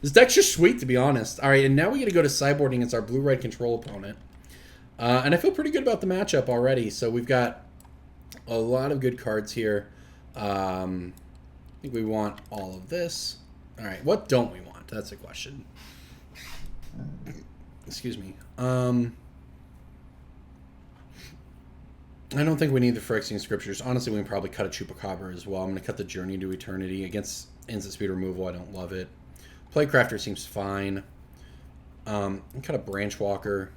This deck's just sweet, to be honest. All right, and now we get to go to sideboarding against our blue-red control opponent. And I feel pretty good about the matchup already. So we've got a lot of good cards here. I think we want all of this. All right, what don't we want? That's a question. Excuse me. I don't think we need the Phyrexian Scriptures. Honestly, we can probably cut a Chupacabra as well. I'm going to cut the Journey to Eternity against instant speed removal. I don't love it. Plaguecrafter seems fine. Cut a Branchwalker.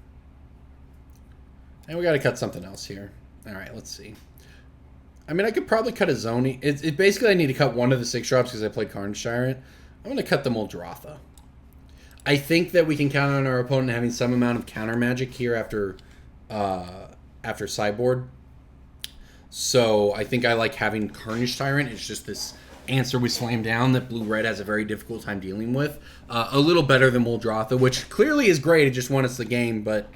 And we got to cut something else here. All right, let's see. I mean, I could probably cut a Izoni. It basically, I need to cut one of the 6 drops because I played Carnage Tyrant. I'm going to cut the Muldrotha. I think that we can count on our opponent having some amount of counter magic here after sideboard. So I think I like having Carnage Tyrant. It's just this answer we slam down that blue-red has a very difficult time dealing with. A little better than Muldrotha, which clearly is great. It just won us the game, but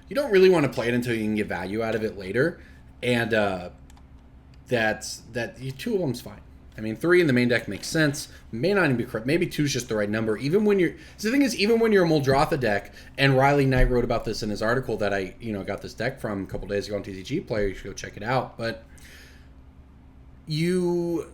you don't really want to play it until you can get value out of it later. And two of them's fine. I mean, 3 in the main deck makes sense. May not even be correct. Maybe 2 is just the right number. Even when you're... So the thing is, even when you're a Muldrotha deck, and Riley Knight wrote about this in his article that I, got this deck from a couple days ago on TCGplayer. You should go check it out. But you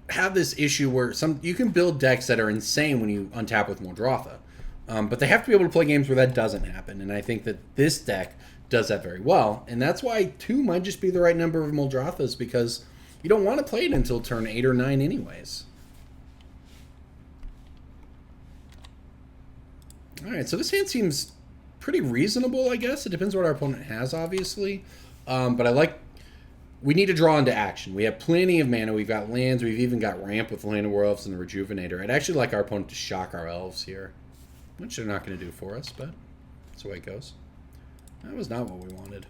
have this issue where you can build decks that are insane when you untap with Muldrotha. But they have to be able to play games where that doesn't happen. And I think that this deck does that very well. And that's why 2 might just be the right number of Muldrothas, because... You don't want to play it until turn 8 or 9 anyways. Alright, so this hand seems pretty reasonable, I guess. It depends what our opponent has, obviously. But I like... We need to draw into action. We have plenty of mana. We've got lands. We've even got ramp with Llanowar Elves and the Rejuvenator. I'd actually like our opponent to shock our elves here. Which they're not going to do for us, but that's the way it goes. That was not what we wanted.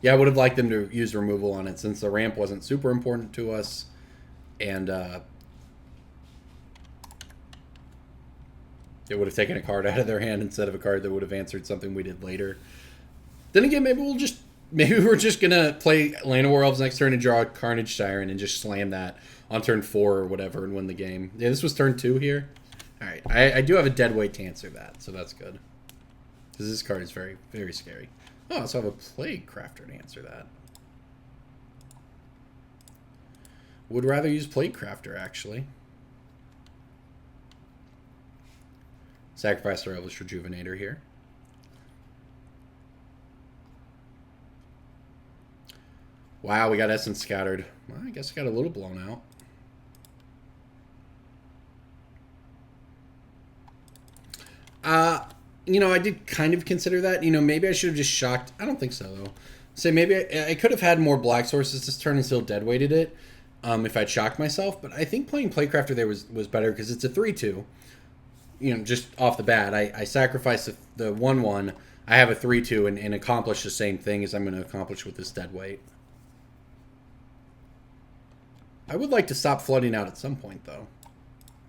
Yeah, I would have liked them to use removal on it since the ramp wasn't super important to us. And it would have taken a card out of their hand instead of a card that would have answered something we did later. Then again, maybe we're just going to play Llanowar Elves next turn and draw a Carnage Tyrant and just slam that on turn 4 or whatever and win the game. Yeah, this was turn 2 here. All right, I do have a Dead Weight to answer that, so that's good. Because this card is very, very scary. Oh, I also have a Plaguecrafter to answer that. Would rather use Plaguecrafter, actually. Sacrifice our Eldest Rejuvenator here. Wow, we got Essence scattered. Well, I guess it got a little blown out. You know, I did kind of consider that. You know, maybe I should have just shocked. I don't think so, though. Say maybe I could have had more black sources this turn and still dead weighted it if I'd shocked myself. But I think playing Plaguecrafter there was better because it's a 3-2. You know, just off the bat, I sacrifice the 1/1. I have a 3-2 and accomplish the same thing as I'm going to accomplish with this dead weight. I would like to stop flooding out at some point, though.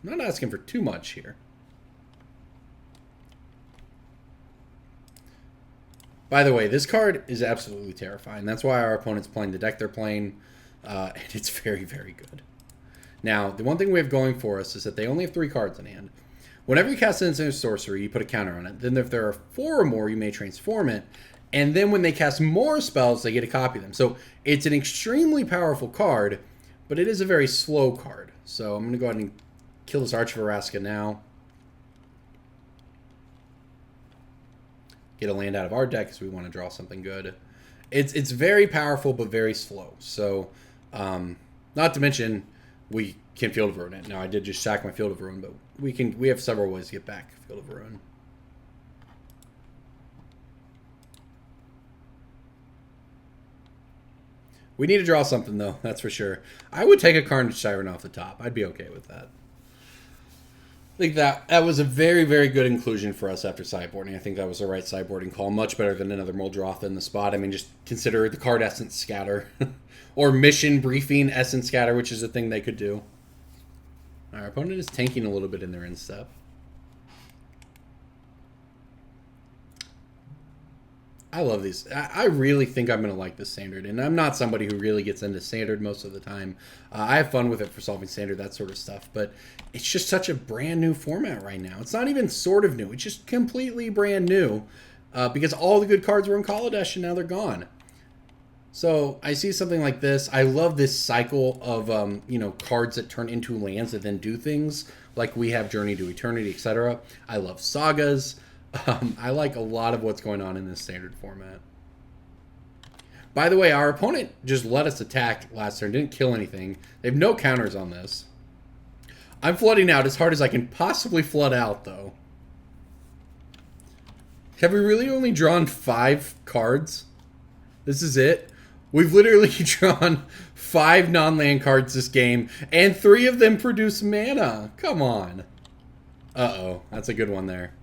I'm not asking for too much here. By the way, this card is absolutely terrifying. That's why our opponent's playing the deck they're playing, and it's very, very good. Now, the one thing we have going for us is that they only have 3 cards in hand. Whenever you cast an instant sorcery, you put a counter on it. Then if there are 4 or more, you may transform it. And then when they cast more spells, they get to copy them. So it's an extremely powerful card, but it is a very slow card. So I'm going to go ahead and kill this Arch of Araska now. Get a land out of our deck because we want to draw something good. It's very powerful, but very slow. So, not to mention, we can Field of Ruin it. Now, I did just sack my Field of Ruin, but we have several ways to get back Field of Ruin. We need to draw something, though, that's for sure. I would take a Carnage Siren off the top. I'd be okay with that. I think that was a very, very good inclusion for us after sideboarding. I think that was the right sideboarding call. Much better than another Muldrotha in the spot. I mean, just consider the card Essence Scatter. Or Mission Briefing Essence Scatter, which is a thing they could do. Our opponent is tanking a little bit in their instep. I love these. I really think I'm going to like this standard. And I'm not somebody who really gets into standard most of the time. I have fun with it for solving standard, that sort of stuff. But it's just such a brand new format right now. It's not even sort of new. It's just completely brand new. Because all the good cards were in Kaladesh and now they're gone. So I see something like this. I love this cycle of you know, cards that turn into lands that then do things. Like we have Journey to Eternity, etc. I love sagas. I like a lot of what's going on in this standard format. By the way, our opponent just let us attack last turn. Didn't kill anything. They have no counters on this. I'm flooding out as hard as I can possibly flood out, though. Have we really only drawn 5 cards? This is it? We've literally drawn 5 non-land cards this game, and 3 of them produce mana. Come on. Uh-oh. That's a good one there.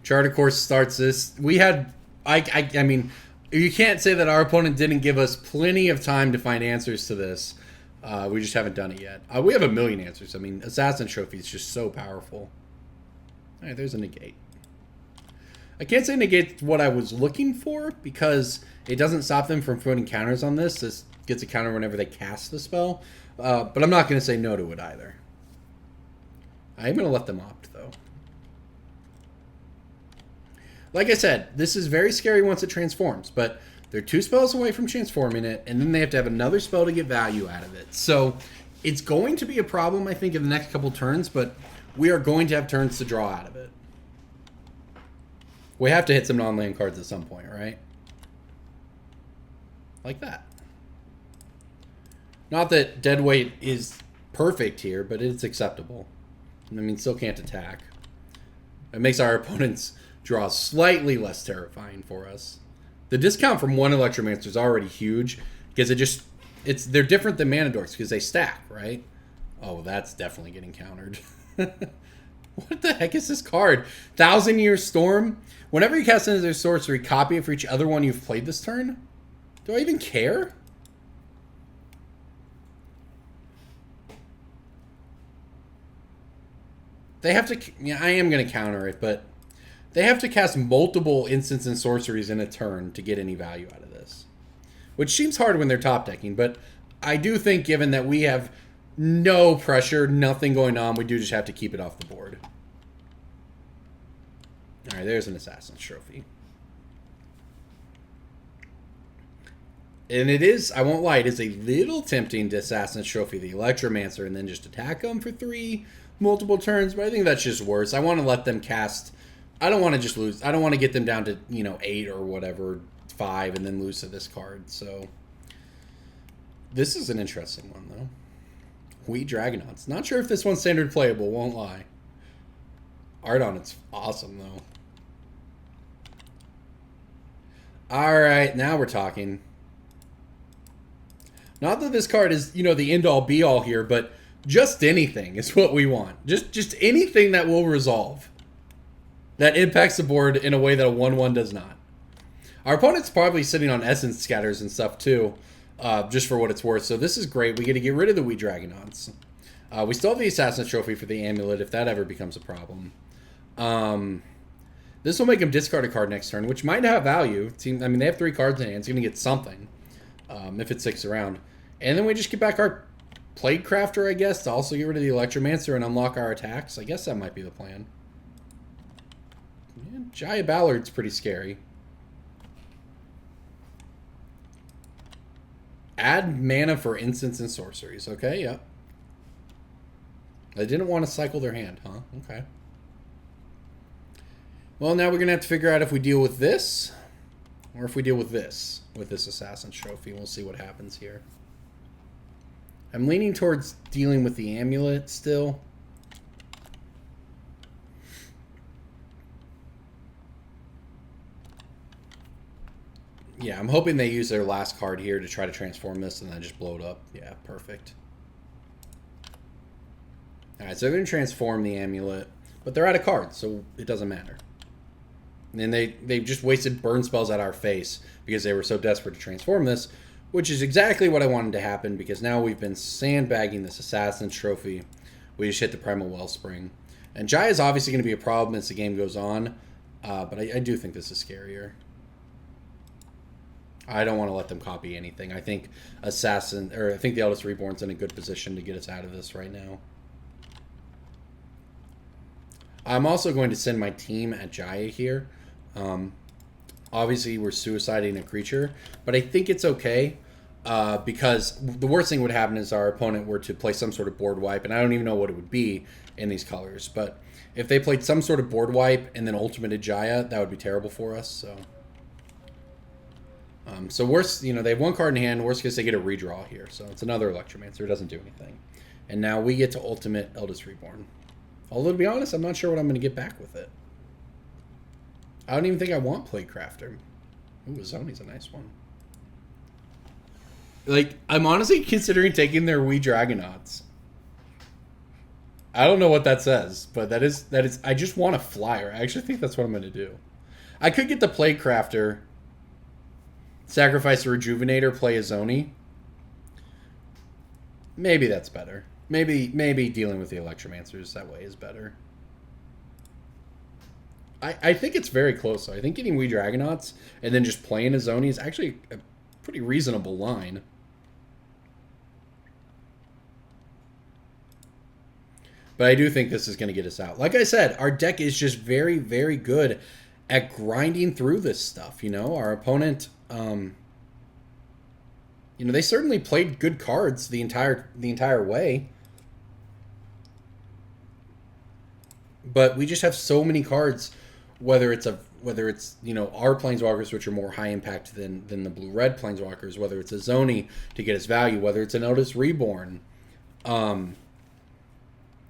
Charter Course starts this. We had... I mean, you can't say that our opponent didn't give us plenty of time to find answers to this. We just haven't done it yet. We have a million answers. I mean, Assassin Trophy is just so powerful. All right, there's a negate. I can't say negate what I was looking for because it doesn't stop them from putting counters on this. This gets a counter whenever they cast the spell. But I'm not going to say no to it either. I'm going to let them opt, though. Like I said, this is very scary once it transforms, but they're 2 spells away from transforming it, and then they have to have another spell to get value out of it. So it's going to be a problem, I think, in the next couple turns, but we are going to have turns to draw out of it. We have to hit some non-land cards at some point, right? Like that. Not that dead weight is perfect here, but it's acceptable. I mean, still can't attack. It makes our opponents draw slightly less terrifying for us. The discount from 1 Electromancer is already huge because they're different than Mana Dorks because they stack, right? Oh, that's definitely getting countered. What the heck is this card? 1,000-Year Storm? Whenever you cast another sorcery, copy it for each other one you've played this turn? Do I even care? They have to... Yeah, I am going to counter it, but they have to cast multiple instants and sorceries in a turn to get any value out of this. Which seems hard when they're top decking, but I do think given that we have no pressure, nothing going on, we do just have to keep it off the board. Alright, there's an Assassin's Trophy. And it is, I won't lie, it is a little tempting to Assassin's Trophy the Electromancer and then just attack them for 3. multiple turns, but I think that's just worse. I want to let them cast. I don't want to just lose. I don't want to get them down to, 8 or whatever, 5, and then lose to this card. So this is an interesting one, though. Wheat Dragonauts. Not sure if this one's standard playable, won't lie. Art on it's awesome, though. Alright, now we're talking. Not that this card is, the end-all be-all here, but just anything is what we want. Just anything that will resolve. That impacts the board in a way that a 1/1 does not. Our opponent's probably sitting on Essence Scatters and stuff, too. Just for what it's worth. So this is great. We get to get rid of the Wee Dragonauts. We still have the Assassin's Trophy for the Amulet if that ever becomes a problem. This will make him discard a card next turn, which might have value. I mean, they have 3 cards in hand. It's going to get something if it sticks around. And then we just get back our Plaguecrafter, I guess, to also get rid of the Electromancer and unlock our attacks. I guess that might be the plan. Yeah, Jaya Ballard's pretty scary. Add mana for instants and sorceries. Okay, yep. They didn't want to cycle their hand, huh? Okay. Well, now we're going to have to figure out if we deal with this or if we deal with this Assassin's Trophy. We'll see what happens here. I'm leaning towards dealing with the Amulet still. Yeah, I'm hoping they use their last card here to try to transform this and then just blow it up. Yeah, perfect. Alright, so they're going to transform the Amulet, but they're out of cards, so it doesn't matter. And they've just wasted burn spells at our face because they were so desperate to transform this, which is exactly what I wanted to happen because now we've been sandbagging this Assassin's Trophy. We just hit the Primal Wellspring. And Jaya is obviously going to be a problem as the game goes on, but I do think this is scarier. I don't want to let them copy anything. I think I think the Eldest Reborn's in a good position to get us out of this right now. I'm also going to send my team at Jaya here. Obviously, we're suiciding a creature, but I think it's okay because the worst thing would happen is our opponent were to play some sort of board wipe, and I don't even know what it would be in these colors. But if they played some sort of board wipe and then ultimated Jaya, that would be terrible for us. So worst, they have 1 card in hand. Worst case, they get a redraw here. So it's another Electromancer. It doesn't do anything. And now we get to ultimate Eldest Reborn. Although, to be honest, I'm not sure what I'm going to get back with it. I don't even think I want Plaguecrafter. Ooh, Izoni's a nice one. Like, I'm honestly considering taking their Wee Dragonauts. I don't know what that says, but that is. I just want a flyer. I actually think that's what I'm going to do. I could get the Plaguecrafter, sacrifice the Rejuvenator, play Izoni. Maybe that's better. Maybe dealing with the Electromancers that way is better. I think it's very close, though. I think getting Wee Dragonauts and then just playing Izoni is actually a pretty reasonable line. But I do think this is going to get us out. Like I said, our deck is just very, very good at grinding through this stuff. Our opponent... they certainly played good cards the entire way. But we just have so many cards, whether it's our Planeswalkers, which are more high impact than the blue-red Planeswalkers, whether it's a Izoni to get us value, whether it's an Eldest Reborn,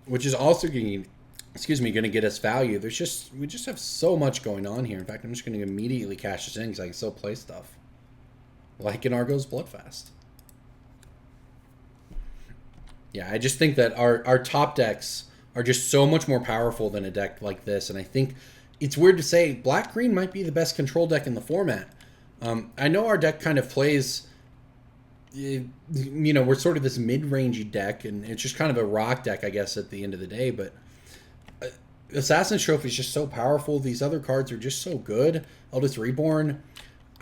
which is also going to get us value. We just have so much going on here. In fact, I'm just going to immediately cash this in because I can still play stuff. Like in Argo's Bloodfast. Yeah, I just think that our top decks are just so much more powerful than a deck like this. And I think it's weird to say Black-Green might be the best control deck in the format. I know our deck kind of plays... we're sort of this mid-rangey deck, and it's just kind of a rock deck, I guess, at the end of the day. But Assassin's Trophy is just so powerful. These other cards are just so good. Eldest Reborn...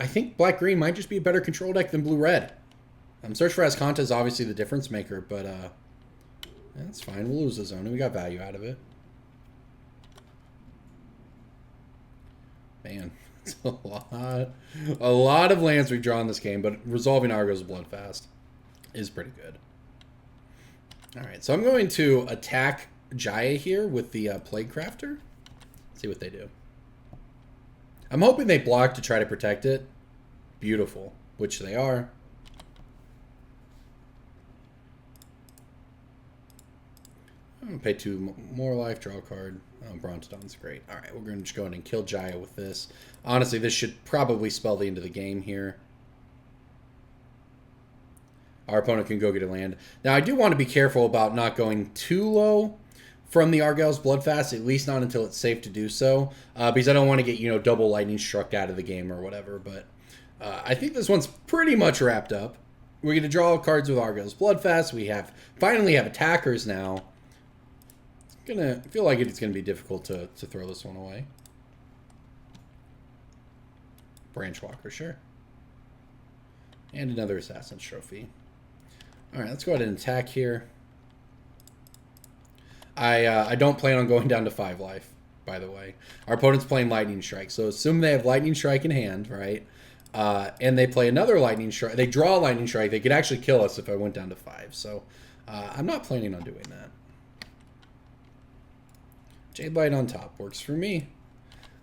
I think Black-Green might just be a better control deck than Blue-Red. Search for Azcanta is obviously the difference maker, but that's fine. We'll lose the zone. We got value out of it. Man, it's a lot of lands we've drawn this game, but resolving Argo's Bloodfast is pretty good. All right, so I'm going to attack Jaya here with the Plaguecrafter. See what they do. I'm hoping they block to try to protect it. Beautiful, which they are. I'm going to pay 2 more life, draw a card. Oh, Brontodon's great. Alright, we're going to just go ahead and kill Jaya with this. Honestly, this should probably spell the end of the game here. Our opponent can go get a land. Now, I do want to be careful about not going too low from the Argyle's Bloodfast, at least not until it's safe to do so, because I don't want to get, you know, double lightning struck out of the game or whatever, but I think this one's pretty much wrapped up. We're going to draw cards with Argyle's Bloodfast. We finally have attackers now. I feel like it's going to be difficult to throw this one away. Branchwalker, sure. And another Assassin's Trophy. Alright, let's go ahead and attack here. I don't plan on going down to 5 life, by the way. Our opponent's playing Lightning Strike, so assume they have Lightning Strike in hand, right? And they play another Lightning Strike. They draw a Lightning Strike. They could actually kill us if I went down to 5, so I'm not planning on doing that. Jade Light on top works for me.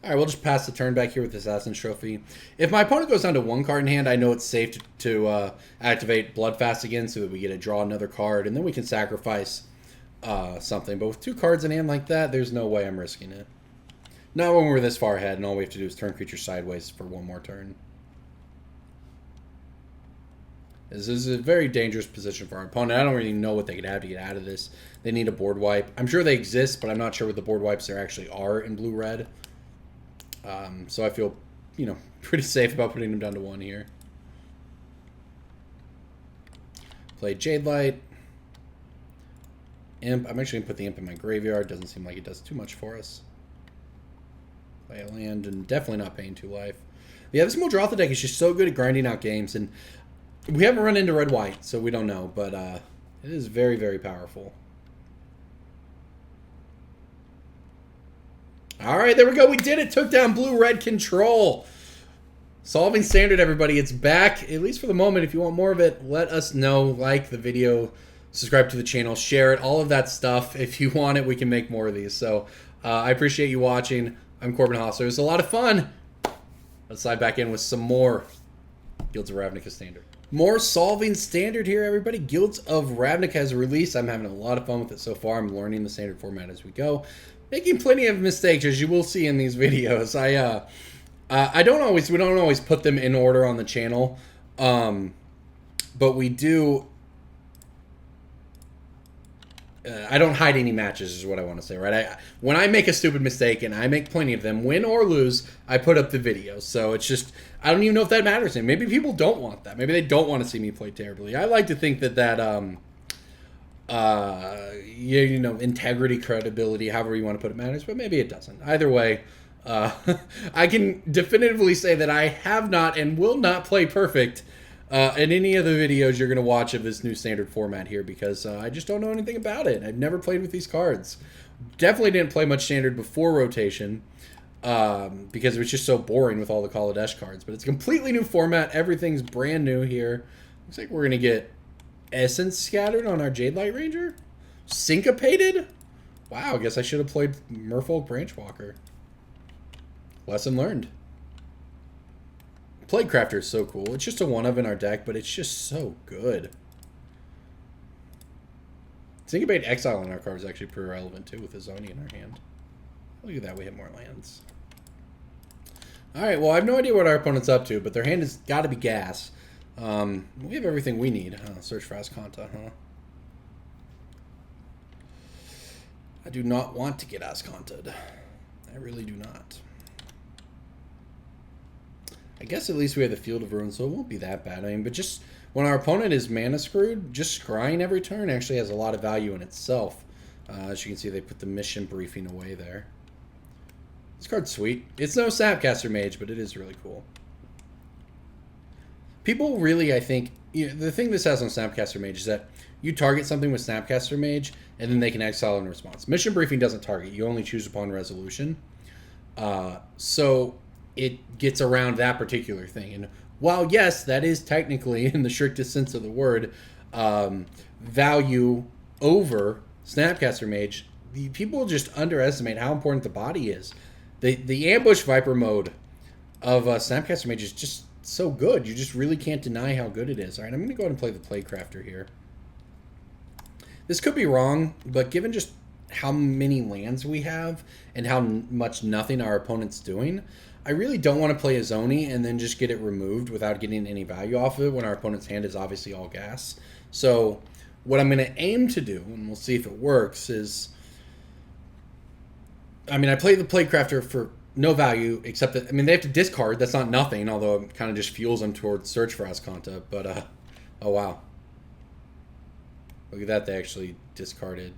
Alright, we'll just pass the turn back here with the Assassin's Trophy. If my opponent goes down to 1 card in hand, I know it's safe to activate Bloodfast again so that we get to draw another card, and then we can sacrifice something. But with 2 cards in hand like that, there's no way I'm risking it. Not when we're this far ahead, and all we have to do is turn creatures sideways for 1 more turn. This is a very dangerous position for our opponent. I don't really know what they could have to get out of this. They need a board wipe. I'm sure they exist, but I'm not sure what the board wipes there actually are in blue-red. So I feel, you know, pretty safe about putting them down to 1 here. Play Jade Light. Imp. I'm actually going to put the Imp in my graveyard. Doesn't seem like it does too much for us. Play a land, and definitely not paying 2 life. Yeah, this Muldrotha deck is just so good at grinding out games, and we haven't run into red-white, so we don't know, but it is very, very powerful. Alright, there we go. We did it. Took down blue-red control. Solving Standard, everybody. It's back, at least for the moment. If you want more of it, let us know. Like the video, subscribe to the channel, share it, all of that stuff. If you want it, we can make more of these. So I appreciate you watching. I'm Corbin Hostler. It was a lot of fun. Let's slide back in with some more Guilds of Ravnica Standard. More Solving Standard here, everybody. Guilds of Ravnica has released. I'm having a lot of fun with it so far. I'm learning the standard format as we go. Making plenty of mistakes, as you will see in these videos. We don't always put them in order on the channel, but we do. I don't hide any matches, is what I want to say, right? When I make a stupid mistake, and I make plenty of them, win or lose, I put up the video. So it's just, I don't even know if that matters. And maybe people don't want that. Maybe they don't want to see me play terribly. I like to think that you know, integrity, credibility, however you want to put it, matters, but maybe it doesn't. Either way, I can definitively say that I have not and will not play perfect in any of the videos you're going to watch of this new standard format here, because I just don't know anything about it. I've never played with these cards. Definitely didn't play much standard before rotation, because it was just so boring with all the Kaladesh cards. But it's a completely new format. Everything's brand new here. Looks like we're going to get Essence scattered on our Jade Light Ranger. Syncopated? Wow, I guess I should have played Merfolk Branchwalker. Lesson learned. Plaguecrafter is so cool. It's just a 1-of in our deck, but it's just so good. Syncopate Exile in our card is actually pretty relevant too, with Izoni in our hand. Look at that, we have more lands. Alright, well, I have no idea what our opponent's up to, but their hand has got to be gas. We have everything we need. Search for Ascanta, huh? I do not want to get Ascanted. I really do not. I guess at least we have the Field of Ruins, so it won't be that bad. I mean, but just when our opponent is mana screwed, just scrying every turn actually has a lot of value in itself. As you can see, they put the mission briefing away there. This card's sweet. It's no Snapcaster Mage, but it is really cool. People really, I think, you know, the thing this has on Snapcaster Mage is that you target something with Snapcaster Mage, and then they can exile in response. Mission Briefing doesn't target. You only choose upon resolution. So it gets around that particular thing. And while, yes, that is technically, in the strictest sense of the word, value over Snapcaster Mage, people just underestimate how important the body is. The ambush viper mode of Snapcaster Mage is just so good. You just really can't deny how good it is. All right, I'm going to go ahead and play the Plaguecrafter here. This could be wrong, but given just how many lands we have and how much nothing our opponent's doing, I really don't want to play Izoni and then just get it removed without getting any value off of it when our opponent's hand is obviously all gas. So what I'm going to aim to do, and we'll see if it works, is... I mean, I play the Plaguecrafter for no value, except that, I mean, they have to discard. That's not nothing, although it kind of just fuels them towards Search for Ascanta. But, oh, wow. Look at that, they actually discarded.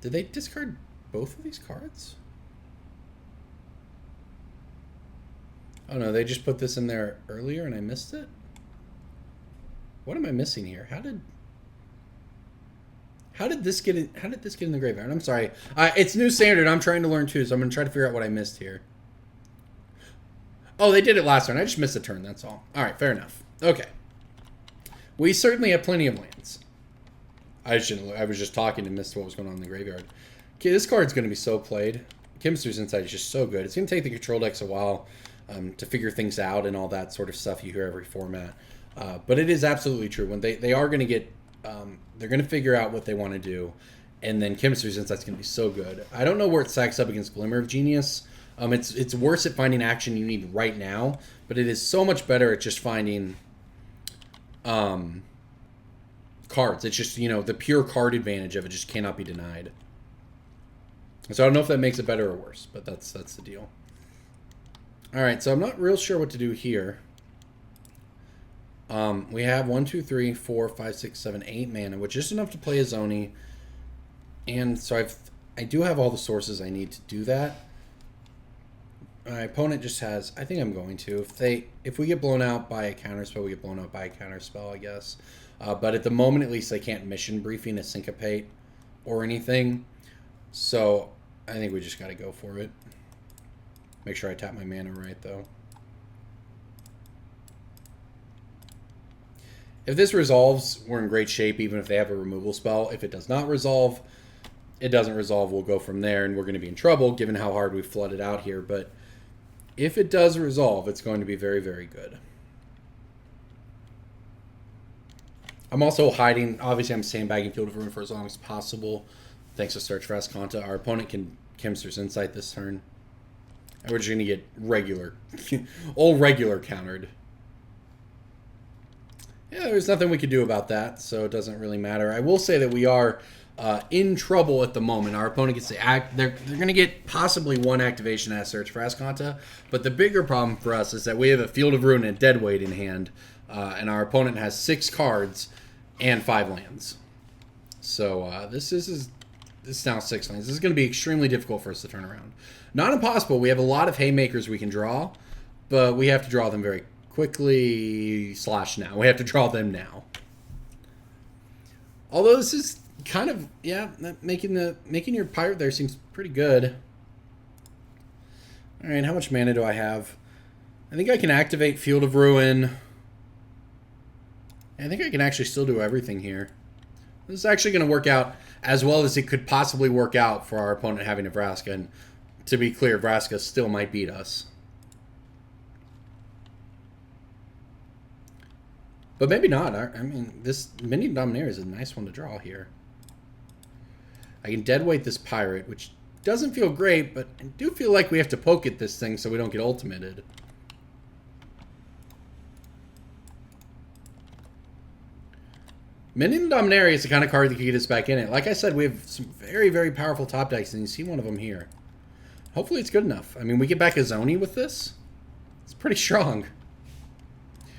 Did they discard both of these cards? Oh no, they just put this in there earlier and I missed it? What am I missing here? How did this get in the graveyard? I'm sorry. It's new standard. I'm trying to learn too, so I'm going to try to figure out what I missed here. Oh, they did it last turn. I just missed a turn, that's all. All right, fair enough. Okay. We certainly have plenty of lands. I was just talking and missed what was going on in the graveyard. Okay, this card's going to be so played. Chemistry's Insight is just so good. It's going to take the control decks a while to figure things out and all that sort of stuff you hear every format. But it is absolutely true. When they are going to get... they're going to figure out what they want to do. And then Chemistry's Insight's going to be so good. I don't know where it stacks up against Glimmer of Genius. It's worse at finding action you need right now. But it is so much better at just finding... cards. It's just, the pure card advantage of it just cannot be denied. So I don't know if that makes it better or worse, but that's the deal. All right, so I'm not real sure what to do here. We have 1, 2, 3, 4, 5, 6, 7, 8 mana, which is enough to play Izoni. And so I do have all the sources I need to do that. My opponent just has... I think I'm going to. If we get blown out by a counterspell, we get blown out by a counterspell, I guess. But at the moment, at least, I can't mission briefing a syncopate or anything. So I think we just got to go for it. Make sure I tap my mana right, though. If this resolves, we're in great shape, even if they have a removal spell. If it does not resolve, it doesn't resolve. We'll go from there, and we're going to be in trouble, given how hard we've flooded out here. But if it does resolve, it's going to be very, very good. I'm also hiding... Obviously, I'm sandbagging Field of Ruin for as long as possible. Thanks to Search for Ascanta. Our opponent can Chemistry's Insight this turn. And we're just going to get regular... all regular countered. Yeah, there's nothing we could do about that, so it doesn't really matter. I will say that we are in trouble at the moment. Our opponent gets to act... They're going to get possibly one activation as Search for Ascanta, but the bigger problem for us is that we have a Field of Ruin and Dead Weight in hand, and our opponent has 6 cards and 5 lands. So this is now 6 lands. This is going to be extremely difficult for us to turn around. Not impossible. We have a lot of haymakers we can draw, but we have to draw them very quickly / now. We have to draw them now. Although this is kind of, yeah, making your pirate there seems pretty good. All right, how much mana do I have? I think I can activate Field of Ruin. I think I can actually still do everything here. This is actually going to work out as well as it could possibly work out for our opponent having Nebraska. And to be clear, Nebraska still might beat us. But maybe not. I mean, this Mini Dominator is a nice one to draw here. I can deadweight this pirate, which doesn't feel great, but I do feel like we have to poke at this thing so we don't get ultimated. Minion Dominaria is the kind of card that can get us back in it. Like I said, we have some very, very powerful top decks, and you see one of them here. Hopefully it's good enough. I mean, we get back Izoni with this. It's pretty strong.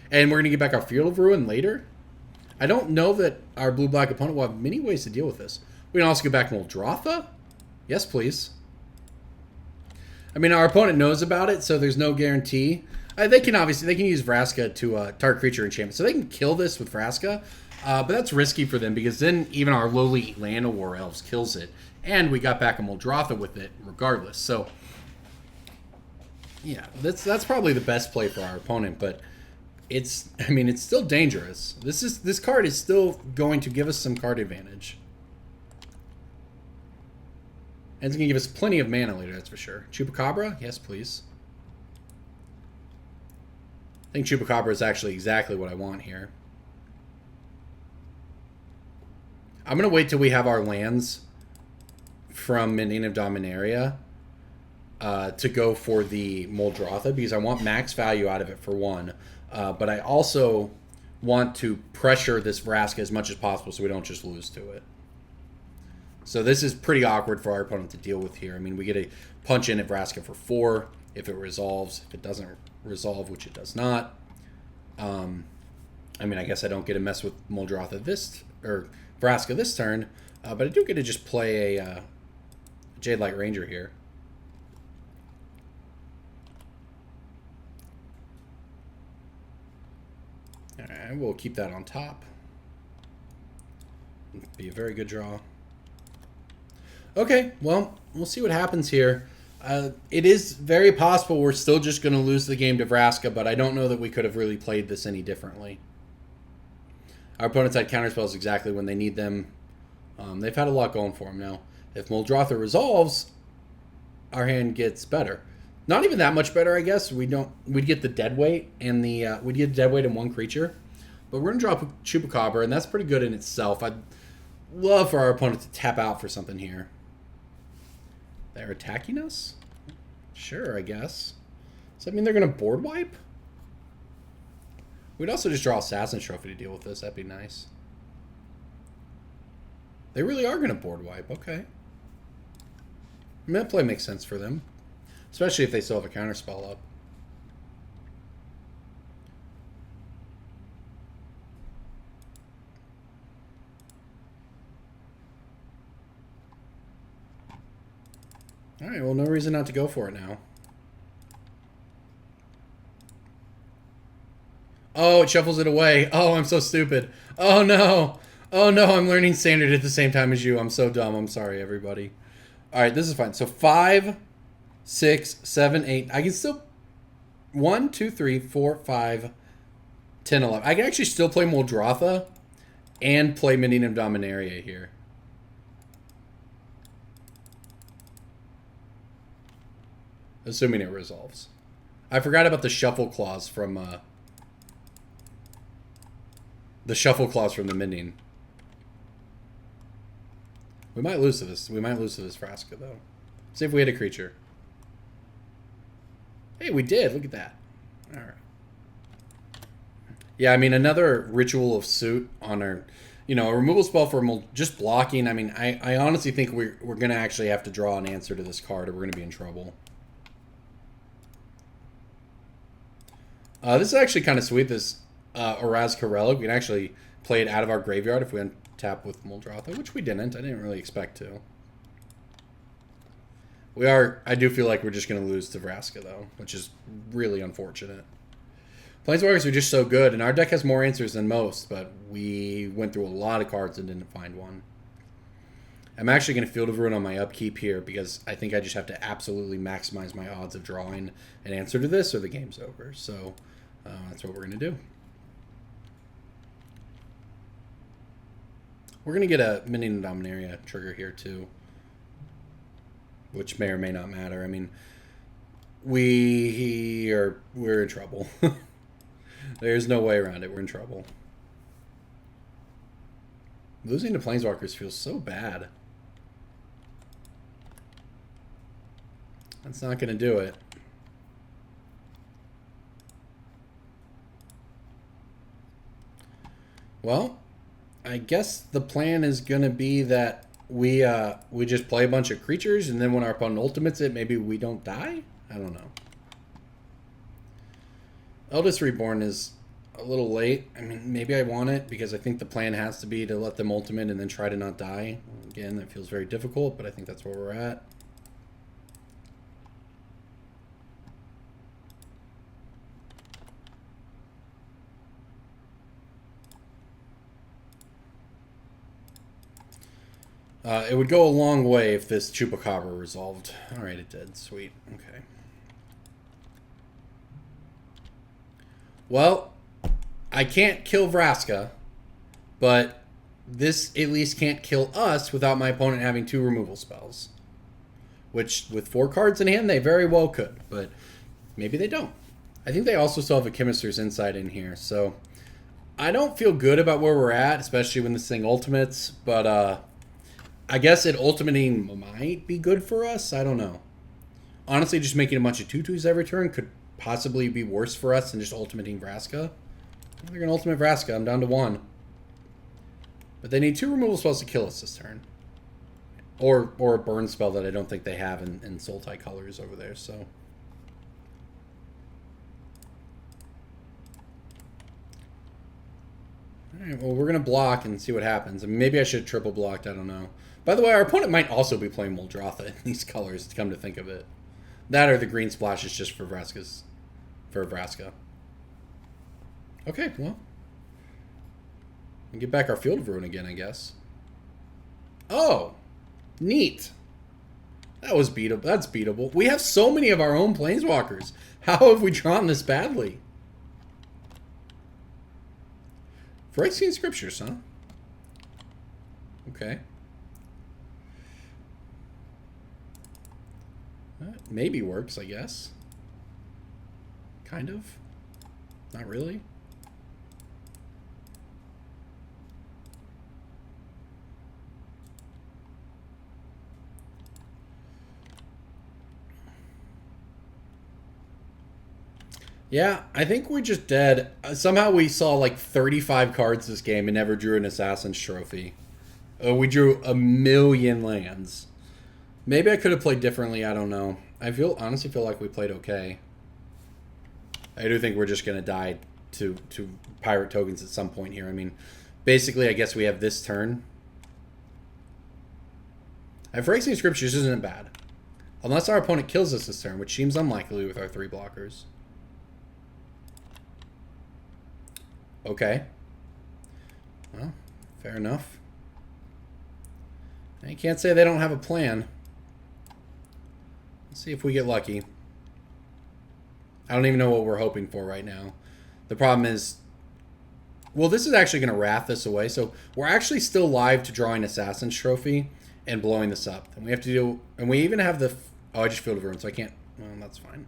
And we're going to get back our Field of Ruin later. I don't know that our blue-black opponent will have many ways to deal with this. We can also get back Muldrotha. Yes, please. I mean, our opponent knows about it, so there's no guarantee. They can use Vraska to target creature enchantment. So they can kill this with Vraska. But that's risky for them because then even our lowly Land War Elves kills it. And we got back a Muldrotha with it regardless. So, yeah, that's probably the best play for our opponent. But I mean, it's still dangerous. This card is still going to give us some card advantage. And it's going to give us plenty of mana later, that's for sure. Chupacabra? Yes, please. I think Chupacabra is actually exactly what I want here. I'm going to wait till we have our lands from Minion of Dominaria to go for the Muldrotha, because I want max value out of it for one. But I also want to pressure this Vraska as much as possible so we don't just lose to it. So this is pretty awkward for our opponent to deal with here. I mean, we get a punch in at Vraska for 4 if it resolves. If it doesn't resolve, which it does not. I mean, I guess I don't get to mess with Muldrotha or Vraska this turn, but I do get to just play a Jade Light Ranger here. Alright, we'll keep that on top. Be a very good draw. Okay, well, we'll see what happens here. It is very possible we're still just going to lose the game to Vraska, but I don't know that we could have really played this any differently. Our opponents had counterspells exactly when they need them. They've had a lot going for them now. If Muldrotha resolves, our hand gets better. Not even that much better, I guess. We'd get the Dead Weight and we'd get Dead Weight in one creature, but we're gonna drop Chupacabra, and that's pretty good in itself. I'd love for our opponent to tap out for something here. They're attacking us? Sure, I guess. Does that mean they're gonna board wipe? We'd also just draw Assassin's Trophy to deal with this. That'd be nice. They really are gonna board wipe. Okay. I mean, that play makes sense for them. Especially if they still have a counterspell up. Alright, well, no reason not to go for it now. Oh, it shuffles it away. Oh, I'm so stupid. Oh, no. Oh, no, I'm learning Standard at the same time as you. I'm so dumb. I'm sorry, everybody. Alright, this is fine. So 5, 6, 7, 8. I can still... 1, 2, 3, 4, 5, 10, 11. I can actually still play Muldrotha and play Minion of Dominaria here. Assuming it resolves. I forgot about the shuffle clause from the Minion. We might lose to this. We might lose to this Vraska, though. See if we hit a creature. Hey, we did. Look at that. All right. Yeah, I mean, another Ritual of Suit on our... You know, a removal spell for just blocking. I mean, I honestly think we're going to actually have to draw an answer to this card, or we're going to be in trouble. This is actually kind of sweet, this Orazka Relic. We can actually play it out of our graveyard if we untap with Muldrotha, which we didn't. I didn't really expect to. I do feel like we're just going to lose to Vraska, though, which is really unfortunate. Planeswalkers are just so good, and our deck has more answers than most, but we went through a lot of cards and didn't find one. I'm actually going to Field of Ruin on my upkeep here because I think I just have to absolutely maximize my odds of drawing an answer to this or the game's over. So that's what we're going to do. We're going to get a Minion of Dominaria trigger here too, which may or may not matter. I mean, we're in trouble. There's no way around it. We're in trouble. Losing to Planeswalkers feels so bad. That's not going to do it. Well, I guess the plan is going to be that we just play a bunch of creatures, and then when our opponent ultimates it, maybe we don't die? I don't know. Eldest Reborn is a little late. I mean, maybe I want it because I think the plan has to be to let them ultimate and then try to not die. Again, that feels very difficult, but I think that's where we're at. It would go a long way if this Chupacabra resolved. Alright, it did. Sweet. Okay. Well, I can't kill Vraska, but this at least can't kill us without my opponent having 2 removal spells. Which, with 4 cards in hand, they very well could, but maybe they don't. I think they also still have a Chemister's Insight in here, so I don't feel good about where we're at, especially when this thing ultimates, but I guess it ultimating might be good for us. I don't know. Honestly, just making a bunch of 2/2s every turn could possibly be worse for us than just ultimating Vraska. They're going to ultimate Vraska. I'm down to 1. But they need 2 removal spells to kill us this turn. Or a burn spell that I don't think they have in Sultai colors over there, so. Alright, well, we're going to block and see what happens. I mean, maybe I should have triple blocked, I don't know. By the way, our opponent might also be playing Muldrotha in these colors, to come to think of it. That or the green splash is just for Vraska. Okay, well. We'll get back our Field of Ruin again, I guess. Oh! Neat. That was beatable. That's beatable. We have so many of our own Planeswalkers. How have we drawn this badly? Phyrexian Scriptures, huh? Okay. That maybe works, I guess. Kind of. Not really. Yeah, I think we're just dead. Somehow we saw like 35 cards this game and never drew an Assassin's Trophy. We drew 1,000,000 lands. Maybe I could have played differently, I don't know. I honestly feel like we played okay. I do think we're just going to die to pirate tokens at some point here. I mean, basically, I guess we have this turn. Phyrexian Scriptures isn't bad. Unless our opponent kills us this turn, which seems unlikely with our 3 blockers. Okay. Well, fair enough. I can't say they don't have a plan. Let's see if we get lucky. I don't even know what we're hoping for right now. The problem is... Well, this is actually going to wrath this away. So we're actually still live to drawing Assassin's Trophy and blowing this up. And we have to do... And we even have the... Oh, I just Field of Ruin, so I can't... Well, that's fine.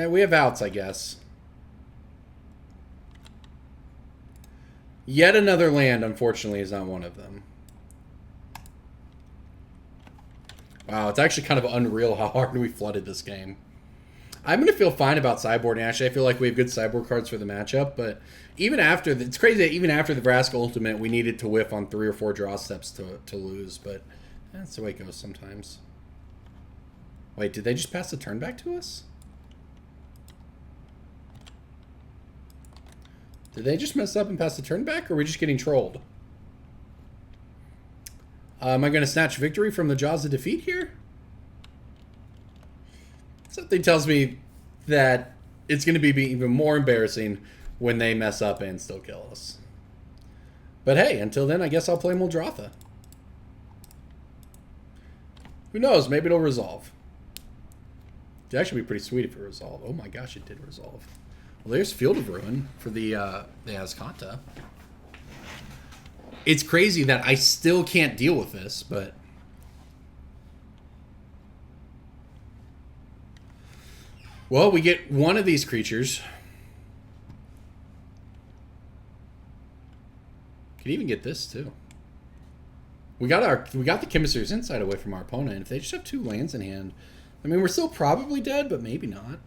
We have outs, I guess. Yet another land, unfortunately, is not one of them. Wow, it's actually kind of unreal how hard we flooded this game. I'm going to feel fine about sideboarding. Actually, I feel like we have good sideboard cards for the matchup, but even after... It's crazy that even after the Vraska Ultimate, we needed to whiff on 3 or 4 draw steps to lose, but that's the way it goes sometimes. Wait, did they just pass the turn back to us? Did they just mess up and pass the turn back, or are we just getting trolled? Am I going to snatch victory from the jaws of defeat here? Something tells me that it's going to be even more embarrassing when they mess up and still kill us. But hey, until then, I guess I'll play Muldrotha. Who knows? Maybe it'll resolve. It'd actually be pretty sweet if it resolved. Oh my gosh, it did resolve. Well, there's Field of Ruin for the Azcanta. It's crazy that I still can't deal with this, but... Well, we get one of these creatures. Could even get this, too. We got the Chemister's Insight away from our opponent. If they just have 2 lands in hand... I mean, we're still probably dead, but maybe not.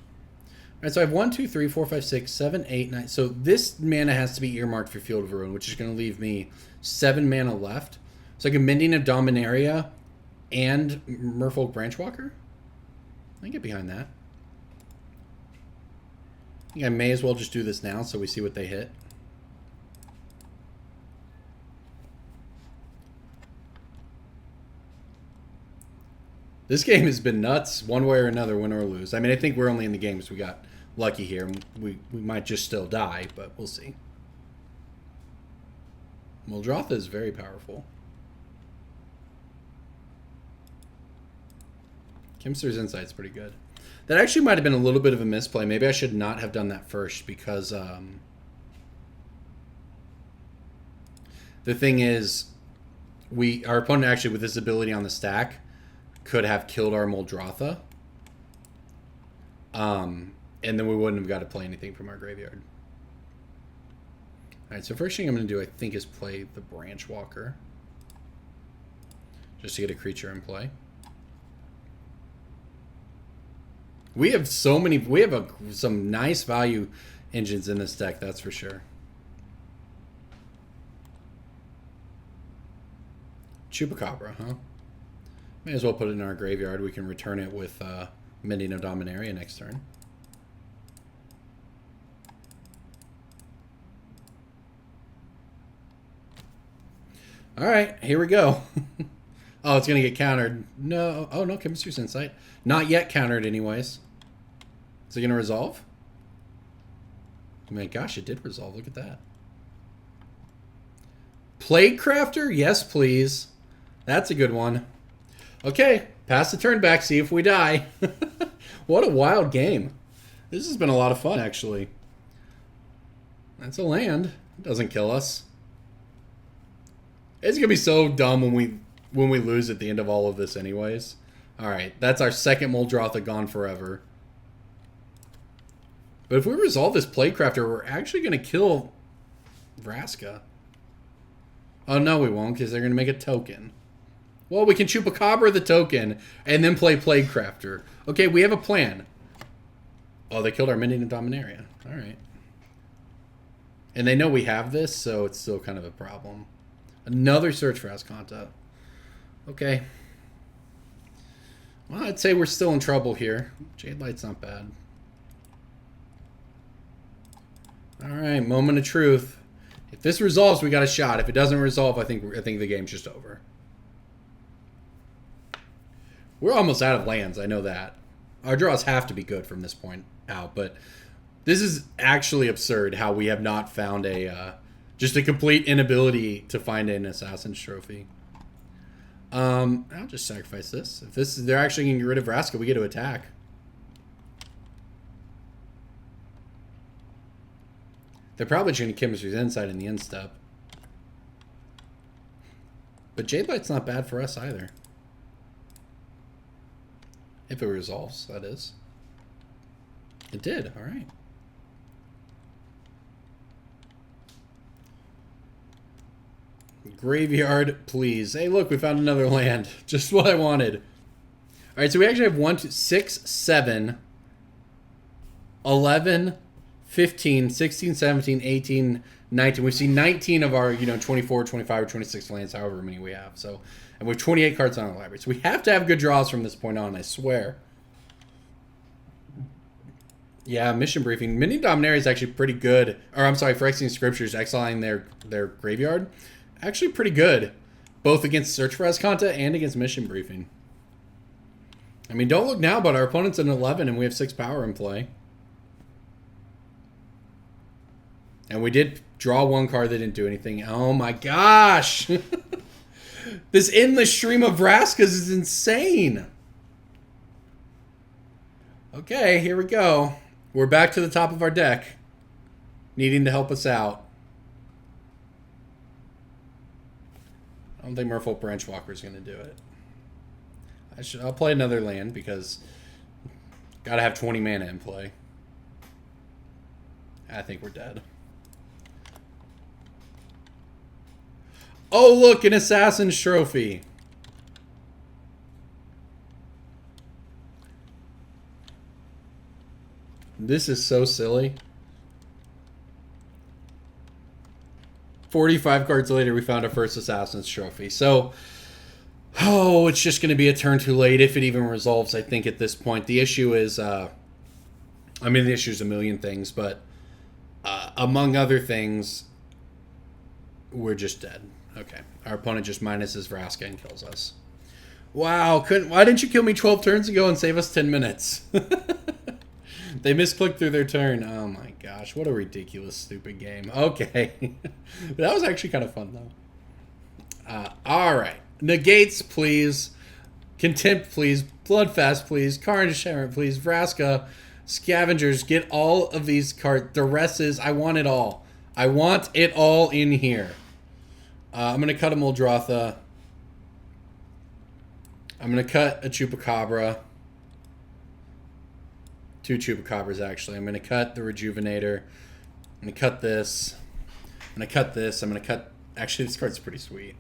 Alright, so I have 1, 2, 3, 4, 5, 6, 7, 8, 9. So this mana has to be earmarked for Field of Ruin, which is going to leave me 7 mana left. So I can Mending of Dominaria and Merfolk Branchwalker. I can get behind that. I think I may as well just do this now so we see what they hit. This game has been nuts, one way or another, win or lose. I mean, I think we're only in the game because we got lucky here. We might just still die, but we'll see. Muldrotha is very powerful. Chemister's Insight's pretty good. That actually might have been a little bit of a misplay. Maybe I should not have done that first because the thing is, our opponent actually with this ability on the stack could have killed our Muldrotha. And then we wouldn't have got to play anything from our graveyard. Alright, so first thing I'm going to do, I think, is play the Branchwalker. Just to get a creature in play. We have so many... We have some nice value engines in this deck, that's for sure. Chupacabra, huh? May as well put it in our graveyard. We can return it with Mending of Dominaria next turn. Alright, here we go. Oh, it's going to get countered. No. Oh, no, Chemistry's Insight. Not yet countered anyways. Is it going to resolve? Oh my gosh, it did resolve. Look at that. Plaguecrafter? Yes, please. That's a good one. Okay, pass the turn back, see if we die. What a wild game. This has been a lot of fun, actually. That's a land. It doesn't kill us. It's going to be so dumb when we lose at the end of all of this anyways. Alright, that's our second Muldrotha gone forever. But if we resolve this Plaguecrafter, we're actually going to kill Vraska. Oh, no, we won't, because they're going to make a token. Well, we can Chupacabra the token and then play Plaguecrafter. Okay, we have a plan. Oh, they killed our Mending of Dominaria. Alright. And they know we have this, so it's still kind of a problem. Another search for Ascanta. Okay. Well, I'd say we're still in trouble here. Jade Light's not bad. Alright, moment of truth. If this resolves, we got a shot. If it doesn't resolve, I think the game's just over. We're almost out of lands, I know that. Our draws have to be good from this point out, but this is actually absurd how we have not found a just a complete inability to find an Assassin's Trophy. I'll just sacrifice this. If they're actually getting rid of Vraska, we get to attack. They're probably trying to Chemistry's Insight in the end step. But Jade Light's not bad for us either. If it resolves, that is. It did, alright. Graveyard, please. Hey, look, we found another land. Just what I wanted. Alright, so we actually have 1, 2, 6, 7, 11, 15, 16, 17, 18, 19. We've seen 19 of our, 24, 25, or 26 lands, however many we have. So, and we have 28 cards on our library. So we have to have good draws from this point on, I swear. Yeah, Mission Briefing. Mending Dominaria is actually pretty good. Or, I'm sorry, Phyrexian Scriptures, exiling their graveyard. Actually pretty good. Both against Search for Ascanta and against Mission Briefing. I mean, don't look now, but our opponent's an 11 and we have 6 power in play. And we did draw one card that didn't do anything. Oh my gosh! This endless stream of Vraskas is insane! Okay, here we go. We're back to the top of our deck. Needing to help us out. I don't think Merfolk Branchwalker is going to do it. I'll play another land because gotta have 20 mana in play. I think we're dead. Oh, look, an Assassin's Trophy. This is so silly. 45 cards later, we found our first Assassin's Trophy. So, oh, it's just going to be a turn too late if it even resolves, I think, at this point. The issue is, I mean, the issue is a million things, but among other things, we're just dead. Okay. Our opponent just minuses Vraska and kills us. Wow. Why didn't you kill me 12 turns ago and save us 10 minutes? They misclicked through their turn. Oh my gosh. What a ridiculous, stupid game. Okay. That was actually kind of fun, though. Alright. Negates, please. Contempt, please. Bloodfast, please. Carnage Hammer, please. Vraska. Scavengers. Get all of these cards. Duresses. I want it all. I want it all in here. I'm going to cut a Muldrotha. I'm going to cut a Chupacabra. 2 Chupacabras, actually. I'm going to cut the Rejuvenator. I'm going to cut this. I'm going to cut this. I'm going to cut... Actually, this card's pretty sweet.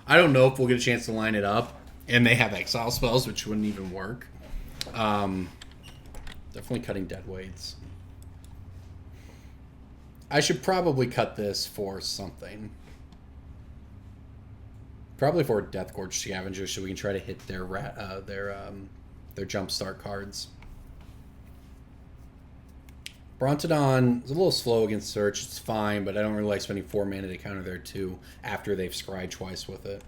I don't know if we'll get a chance to line it up. And they have exile spells, which wouldn't even work. Definitely cutting Dead Weights. I should probably cut this for something. Probably for Death Gorge Scavengers, so we can try to hit their jumpstart cards. Brontodon is a little slow against Search. It's fine, but I don't really like spending 4 mana to counter their 2 after they've scryed twice with it.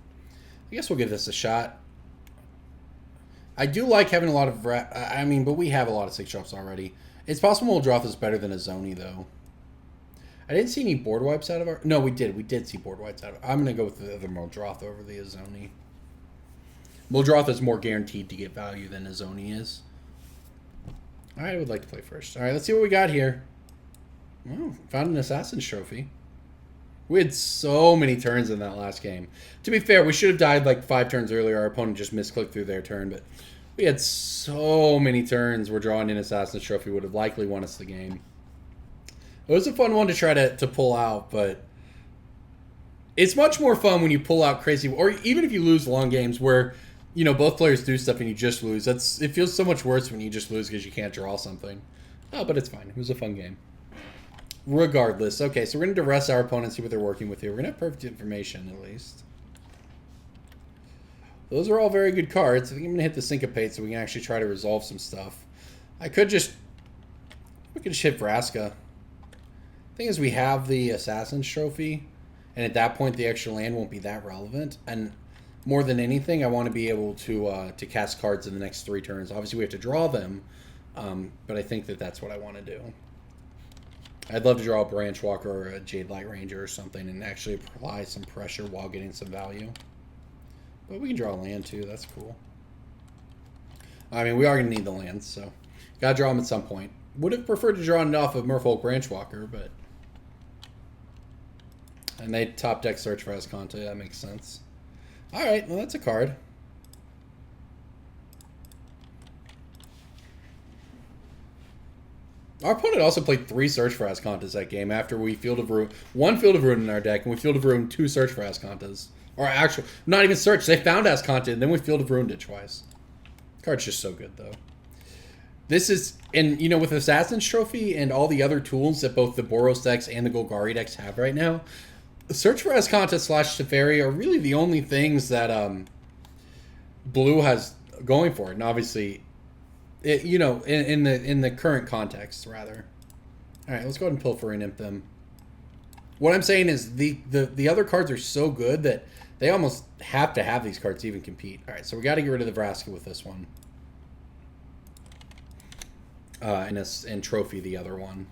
I guess we'll give this a shot. I do like having a lot of... but we have a lot of 6-drops already. It's possible Muldrotha is better than Izoni, though. I didn't see any board wipes out of our... No, we did. We did see board wipes out of... I'm going to go with the other Muldrotha over the Izoni. Muldrotha is more guaranteed to get value than Izoni is. I would like to play first. All right, let's see what we got here. Oh, found an Assassin's Trophy. We had so many turns in that last game. To be fair, we should have died like 5 turns earlier. Our opponent just misclicked through their turn, but we had so many turns where drawing in Assassin's Trophy would have likely won us the game. It was a fun one to try to pull out, but it's much more fun when you pull out crazy, or even if you lose long games where, you know, both players do stuff and you just lose. It feels so much worse when you just lose because you can't draw something. Oh, but it's fine. It was a fun game. Regardless. Okay, so we're going to duress our opponent, see what they're working with here. We're going to have perfect information, at least. Those are all very good cards. I think I'm going to hit the Syncopate so we can actually try to resolve some stuff. We could just hit Vraska. Thing is, we have the Assassin's Trophy, and at that point, the extra land won't be that relevant. And more than anything, I want to be able to cast cards in the next 3 turns. Obviously, we have to draw them, but I think that's what I want to do. I'd love to draw a Branchwalker or a Jade Light Ranger or something and actually apply some pressure while getting some value. But we can draw land too, that's cool. I mean, we are going to need the lands, so gotta draw them at some point. Would have preferred to draw it off of Merfolk Branchwalker, but... And they top deck Search for Ascanta, that makes sense. Alright, well that's a card. Our opponent also played 3 Search for Ascantas that game after we Field of Ruin. 1 Field of Ruin in our deck, and we Field of Ruin 2 Search for Ascantas. Or actually, not even Search. They found Ascanta, and then we Field of Ruined it twice. Card's just so good, though. This is, and you know, with Assassin's Trophy and all the other tools that both the Boros decks and the Golgari decks have right now, Search for Ascanta / Teferi are really the only things that Blue has going for it. And obviously... you know, in the current context, rather. All right, let's go ahead and Pilfer and Imp them. What I'm saying is the other cards are so good that they almost have to have these cards to even compete. All right, so we got to get rid of the Vraska with this one. And Trophy the other one.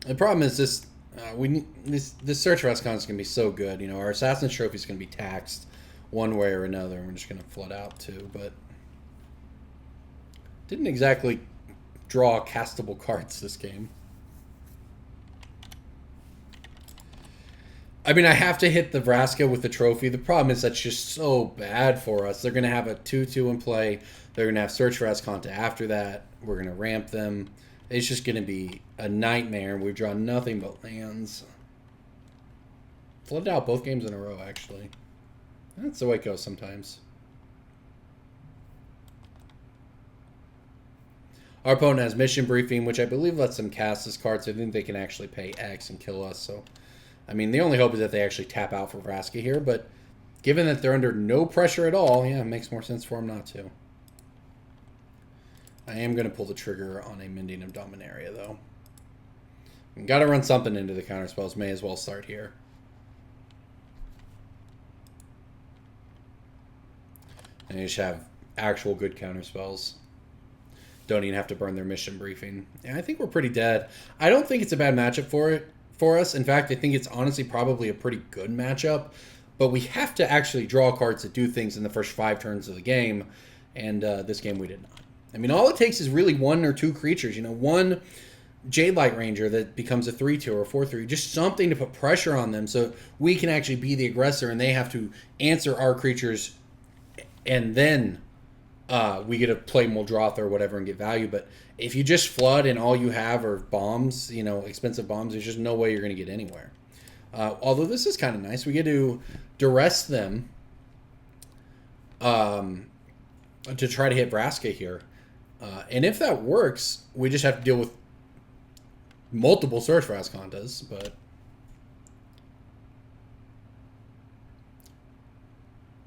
The problem is this this Search for Ascanta is going to be so good. You know, our Assassin's Trophy is going to be taxed one way or another, and we're just going to flood out too, but didn't exactly draw castable cards this game. I mean, I have to hit the Vraska with the Trophy. The problem is that's just so bad for us. They're going to have a 2/2 in play. They're going to have Search for Ascanta after that. We're going to ramp them. It's just going to be a nightmare, and we've drawn nothing but lands. Flooded out both games in a row, actually. That's the way it goes sometimes. Our opponent has Mission Briefing, which I believe lets them cast this card, so I think they can actually pay X and kill us. So, I mean, the only hope is that they actually tap out for Vraska here, but given that they're under no pressure at all, yeah, it makes more sense for them not to. I am going to pull the trigger on a Mending of Dominaria, though. Got to run something into the counterspells. May as well start here. And you just have actual good counterspells. Don't even have to burn their Mission Briefing. And I think we're pretty dead. I don't think it's a bad matchup for us. In fact, I think it's honestly probably a pretty good matchup. but we have to actually draw cards that do things in the first 5 turns of the game, and this game we did not. I mean, all it takes is really 1 or 2 creatures, you know, 1 Jade Light Ranger that becomes a 3/2 or a 4/3, just something to put pressure on them so we can actually be the aggressor and they have to answer our creatures, and then we get to play Muldrotha or whatever and get value. But if you just flood and all you have are bombs, you know, expensive bombs, there's just no way you're going to get anywhere. Although this is kind of nice. We get to duress them to try to hit Vraska here. And if that works, we just have to deal with multiple Search for Ascantas, but...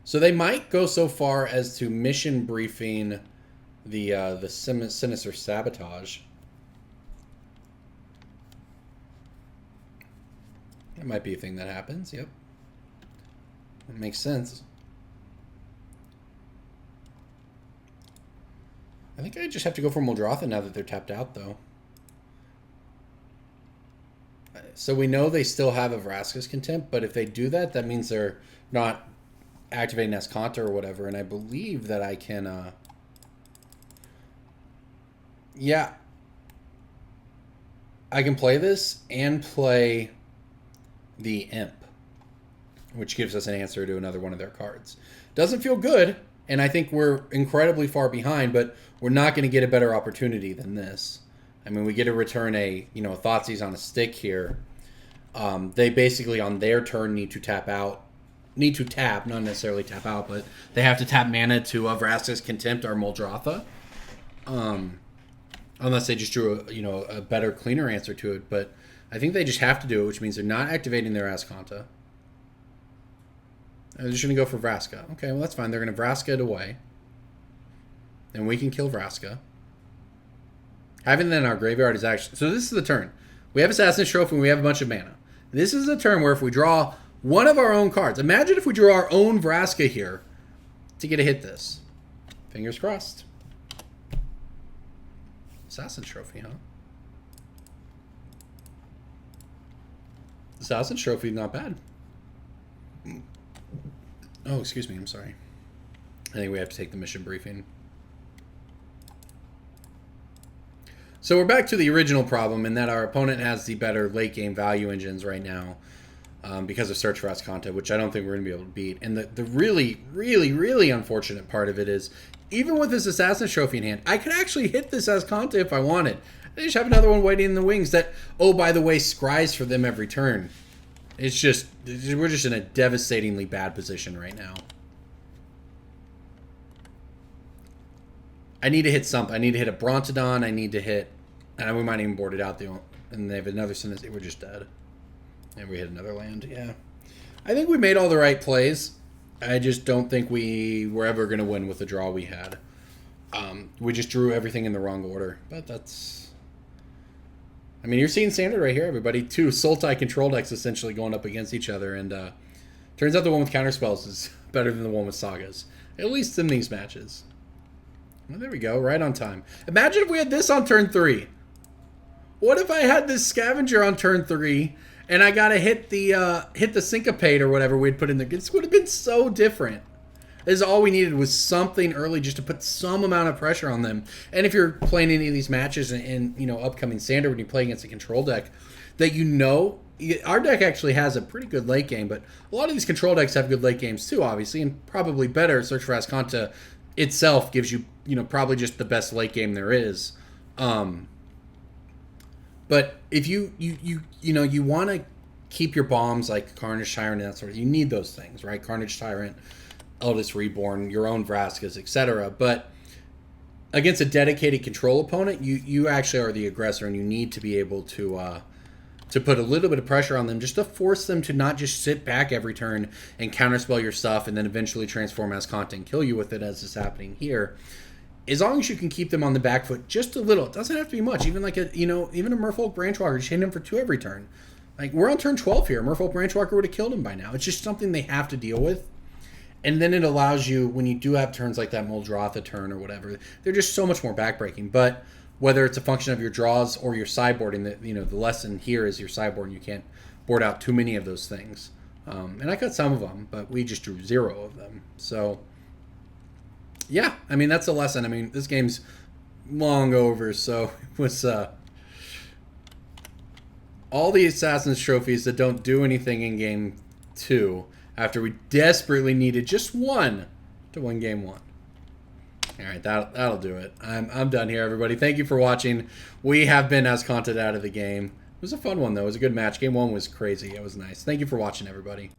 So they might go so far as to mission briefing the Sinister Sabotage. That might be a thing that happens, yep. That makes sense. I think I just have to go for Muldrotha now that they're tapped out, though. So we know they still have a Vraska's Contempt, but if they do that, that means they're not activating Ascanta or whatever, and I believe that I can... Yeah. I can play this and play the Imp, which gives us an answer to another one of their cards. Doesn't feel good, and I think we're incredibly far behind, but we're not going to get a better opportunity than this. I mean, we get to return a Thoughtseize on a stick here. They basically, on their turn, need to tap, not necessarily tap out, but they have to tap mana to Vraska's Contempt or Muldrotha. Unless they just drew a better, cleaner answer to it. But I think they just have to do it, which means they're not activating their Ascanta. They're just going to go for Vraska. Okay, well, that's fine. They're going to Vraska it away. And we can kill Vraska. Having that in our graveyard is actually... So this is the turn. We have Assassin's Trophy and we have a bunch of mana. This is the turn where if we draw one of our own cards... Imagine if we drew our own Vraska here to get to hit this. Fingers crossed. Assassin's Trophy, huh? Assassin's Trophy, not bad. Oh, excuse me. I'm sorry. I think we have to take the mission briefing. So we're back to the original problem in that our opponent has the better late game value engines right now because of Search for Ascanta, which I don't think we're going to be able to beat. And the really, really, really unfortunate part of it is, even with this Assassin's Trophy in hand, I could actually hit this Ascanta if I wanted. They just have another one waiting in the wings that, oh, by the way, scries for them every turn. It's just, we're just in a devastatingly bad position right now. I need to hit something. I need to hit a Brontodon. I need to hit... And we might even board it out. And they have another Sinister. We're just dead. And we hit another land. Yeah. I think we made all the right plays. I just don't think we were ever going to win with the draw we had. We just drew everything in the wrong order. But that's... I mean, you're seeing standard right here, everybody. 2 Sultai control decks essentially going up against each other. And turns out the one with counterspells is better than the one with sagas. At least in these matches. Well, there we go, right on time. Imagine if we had this on turn 3. What if I had this Scavenger on turn 3 and I gotta hit the Syncopate or whatever we'd put in there? This would have been so different. This is all we needed was something early just to put some amount of pressure on them. And if you're playing any of these matches in upcoming standard when you play against a control deck, that our deck actually has a pretty good late game, but a lot of these control decks have good late games too, obviously, and probably better. Search for Ascanta itself gives you, probably just the best late game there is. But if you want to keep your bombs like Carnage Tyrant and that sort of, you need those things, right? Carnage Tyrant, Eldest, Reborn, your own Vraskas, etc. But against a dedicated control opponent, you actually are the aggressor, and you need to be able to put a little bit of pressure on them just to force them to not just sit back every turn and counterspell your stuff and then eventually transform Ascanta and kill you with it, as is happening here. As long as you can keep them on the back foot just a little, it doesn't have to be much. Even like even a Merfolk Branchwalker, just hit him for 2 every turn. Like, we're on turn 12 here. Merfolk Branchwalker would have killed him by now. It's just something they have to deal with. And then it allows you, when you do have turns like that Muldrotha turn or whatever, they're just so much more backbreaking. But whether it's a function of your draws or your sideboarding, the lesson here is your sideboarding. You can't board out too many of those things. And I cut some of them, but we just drew 0 of them. So, yeah, I mean, that's a lesson. I mean, this game's long over, so it was all the Assassin's trophies that don't do anything in Game 2 after we desperately needed just one to win Game 1. All right, that'll do it. I'm done here, everybody. Thank you for watching. We have been as content out of the game. It was a fun one, though. It was a good match. Game 1 was crazy. It was nice. Thank you for watching, everybody.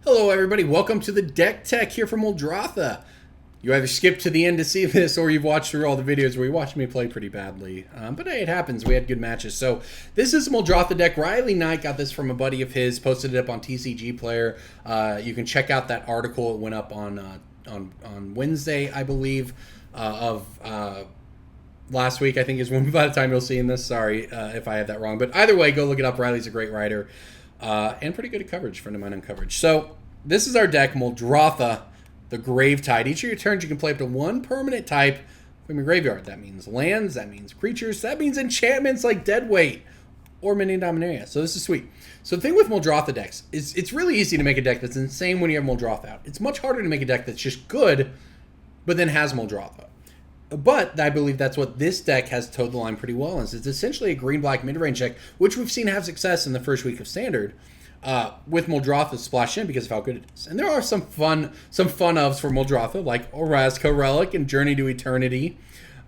Hello, everybody. Welcome to the Deck Tech here from Muldrotha. You either skipped to the end to see this, or you've watched through all the videos where you watched me play pretty badly. But hey, it happens. We had good matches. So this is Muldrotha deck. Riley Knight got this from a buddy of his, posted it up on TCGplayer. You can check out that article. It went up on Wednesday, I believe, of last week, I think is when by the time you'll see in this. Sorry if I have that wrong. But either way, go look it up. Riley's a great writer and pretty good at coverage, friend of mine on coverage. So this is our deck, Muldrotha, the Gravetide. Each of your turns, you can play up to one permanent type from your graveyard. That means lands, that means creatures, that means enchantments like Dead Weight or Minion Dominaria. So this is sweet. So the thing with Muldrotha decks is it's really easy to make a deck that's insane when you have Muldrotha out. It's much harder to make a deck that's just good, but then has Muldrotha. But I believe that's what this deck has towed the line pretty well. It's essentially a green-black mid-range deck, which we've seen have success in the first week of Standard. With Muldrotha splashed in because of how good it is. And there are some fun ofs for Muldrotha, like Orazca Relic and Journey to Eternity.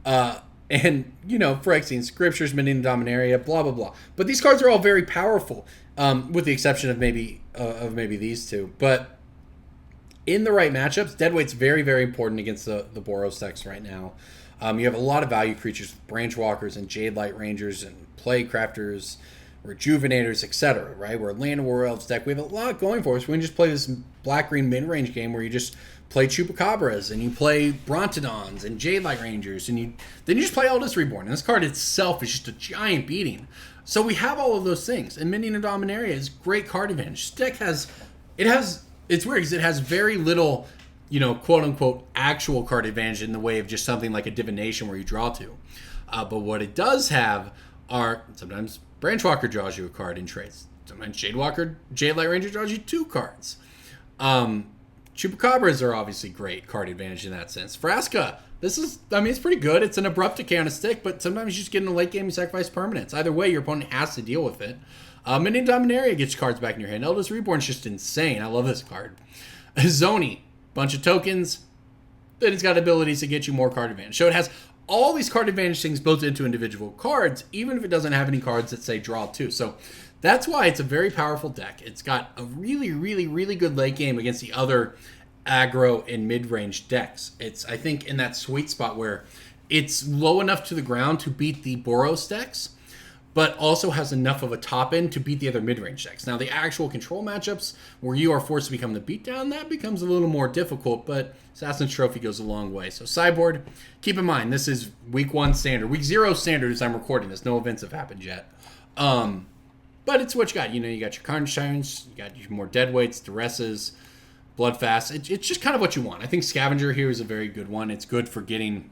And, you know, Phyrexian Scriptures, Minion Dominaria, blah, blah, blah. But these cards are all very powerful, with the exception of maybe these two. But in the right matchups, Deadweight's very, very important against the Boros decks right now. You have a lot of value creatures with Branchwalkers and Jade Light Rangers and Plaguecrafters, Rejuvenators, etc. Right? We're a Land of War Elves deck. We have a lot going for us. We can just play this black-green mid-range game where you just play Chupacabras and you play Brontodons and Jade Light Rangers and then you just play Eldest Reborn. And this card itself is just a giant beating. So we have all of those things. And Minion Dominaria is great card advantage. This deck it's weird because it has very little, you know, quote-unquote actual card advantage in the way of just something like a Divination where you draw two. But what it does have are sometimes Branchwalker draws you a card in trades. Sometimes Jade Light Ranger draws you 2 cards. Chupacabras are obviously great card advantage in that sense. Vraska, it's pretty good. It's an abrupt decay on a stick, but sometimes you just get in a late game and sacrifice permanents. Either way, your opponent has to deal with it. Minion Dominaria gets cards back in your hand. Eldest Reborn is just insane. I love this card. Izoni, bunch of tokens. Then it's got abilities to get you more card advantage. So it has all these card advantage things built into individual cards, even if it doesn't have any cards that say draw 2. So that's why it's a very powerful deck. It's got a really, really, really good late game against the other aggro and mid-range decks. It's, I think, in that sweet spot where it's low enough to the ground to beat the Boros decks, but also has enough of a top end to beat the other mid-range decks. Now, the actual control matchups where you are forced to become the beatdown, that becomes a little more difficult, but Assassin's Trophy goes a long way. So, sideboard, keep in mind, this is week 1 standard. Week 0 standard as I'm recording this. No events have happened yet. But it's what you got. You know, you got your Karnsteins, you got your more Deadweights, Duresses, Bloodfast. It's just kind of what you want. I think Scavenger here is a very good one. It's good for getting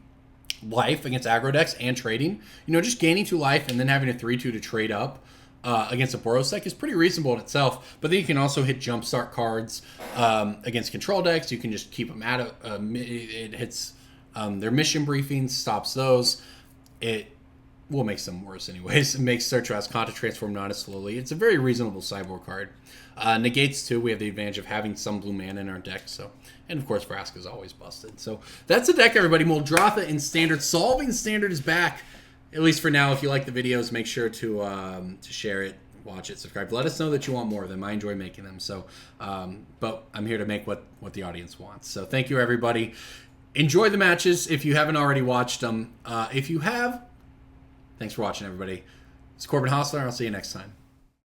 life against aggro decks and trading. You know, just gaining 2 life and then having a 3/2 to trade up against a Boros deck is pretty reasonable in itself. But then you can also hit jumpstart cards against control decks. You can just keep them at it hits their mission briefings, stops those. It will make them worse anyways. It makes Search as Conta transform not as slowly. It's a very reasonable sideboard card. Negates too. We have the advantage of having some blue mana in our deck. So, and of course, Vraska is always busted. So that's the deck, everybody. Muldrotha in Standard. Solving Standard is back, at least for now. If you like the videos, make sure to share it, watch it, subscribe. Let us know that you want more of them. I enjoy making them. So, but I'm here to make what the audience wants. So thank you, everybody. Enjoy the matches if you haven't already watched them. If you have, thanks for watching, everybody. It's Corbin Hostler. I'll see you next time.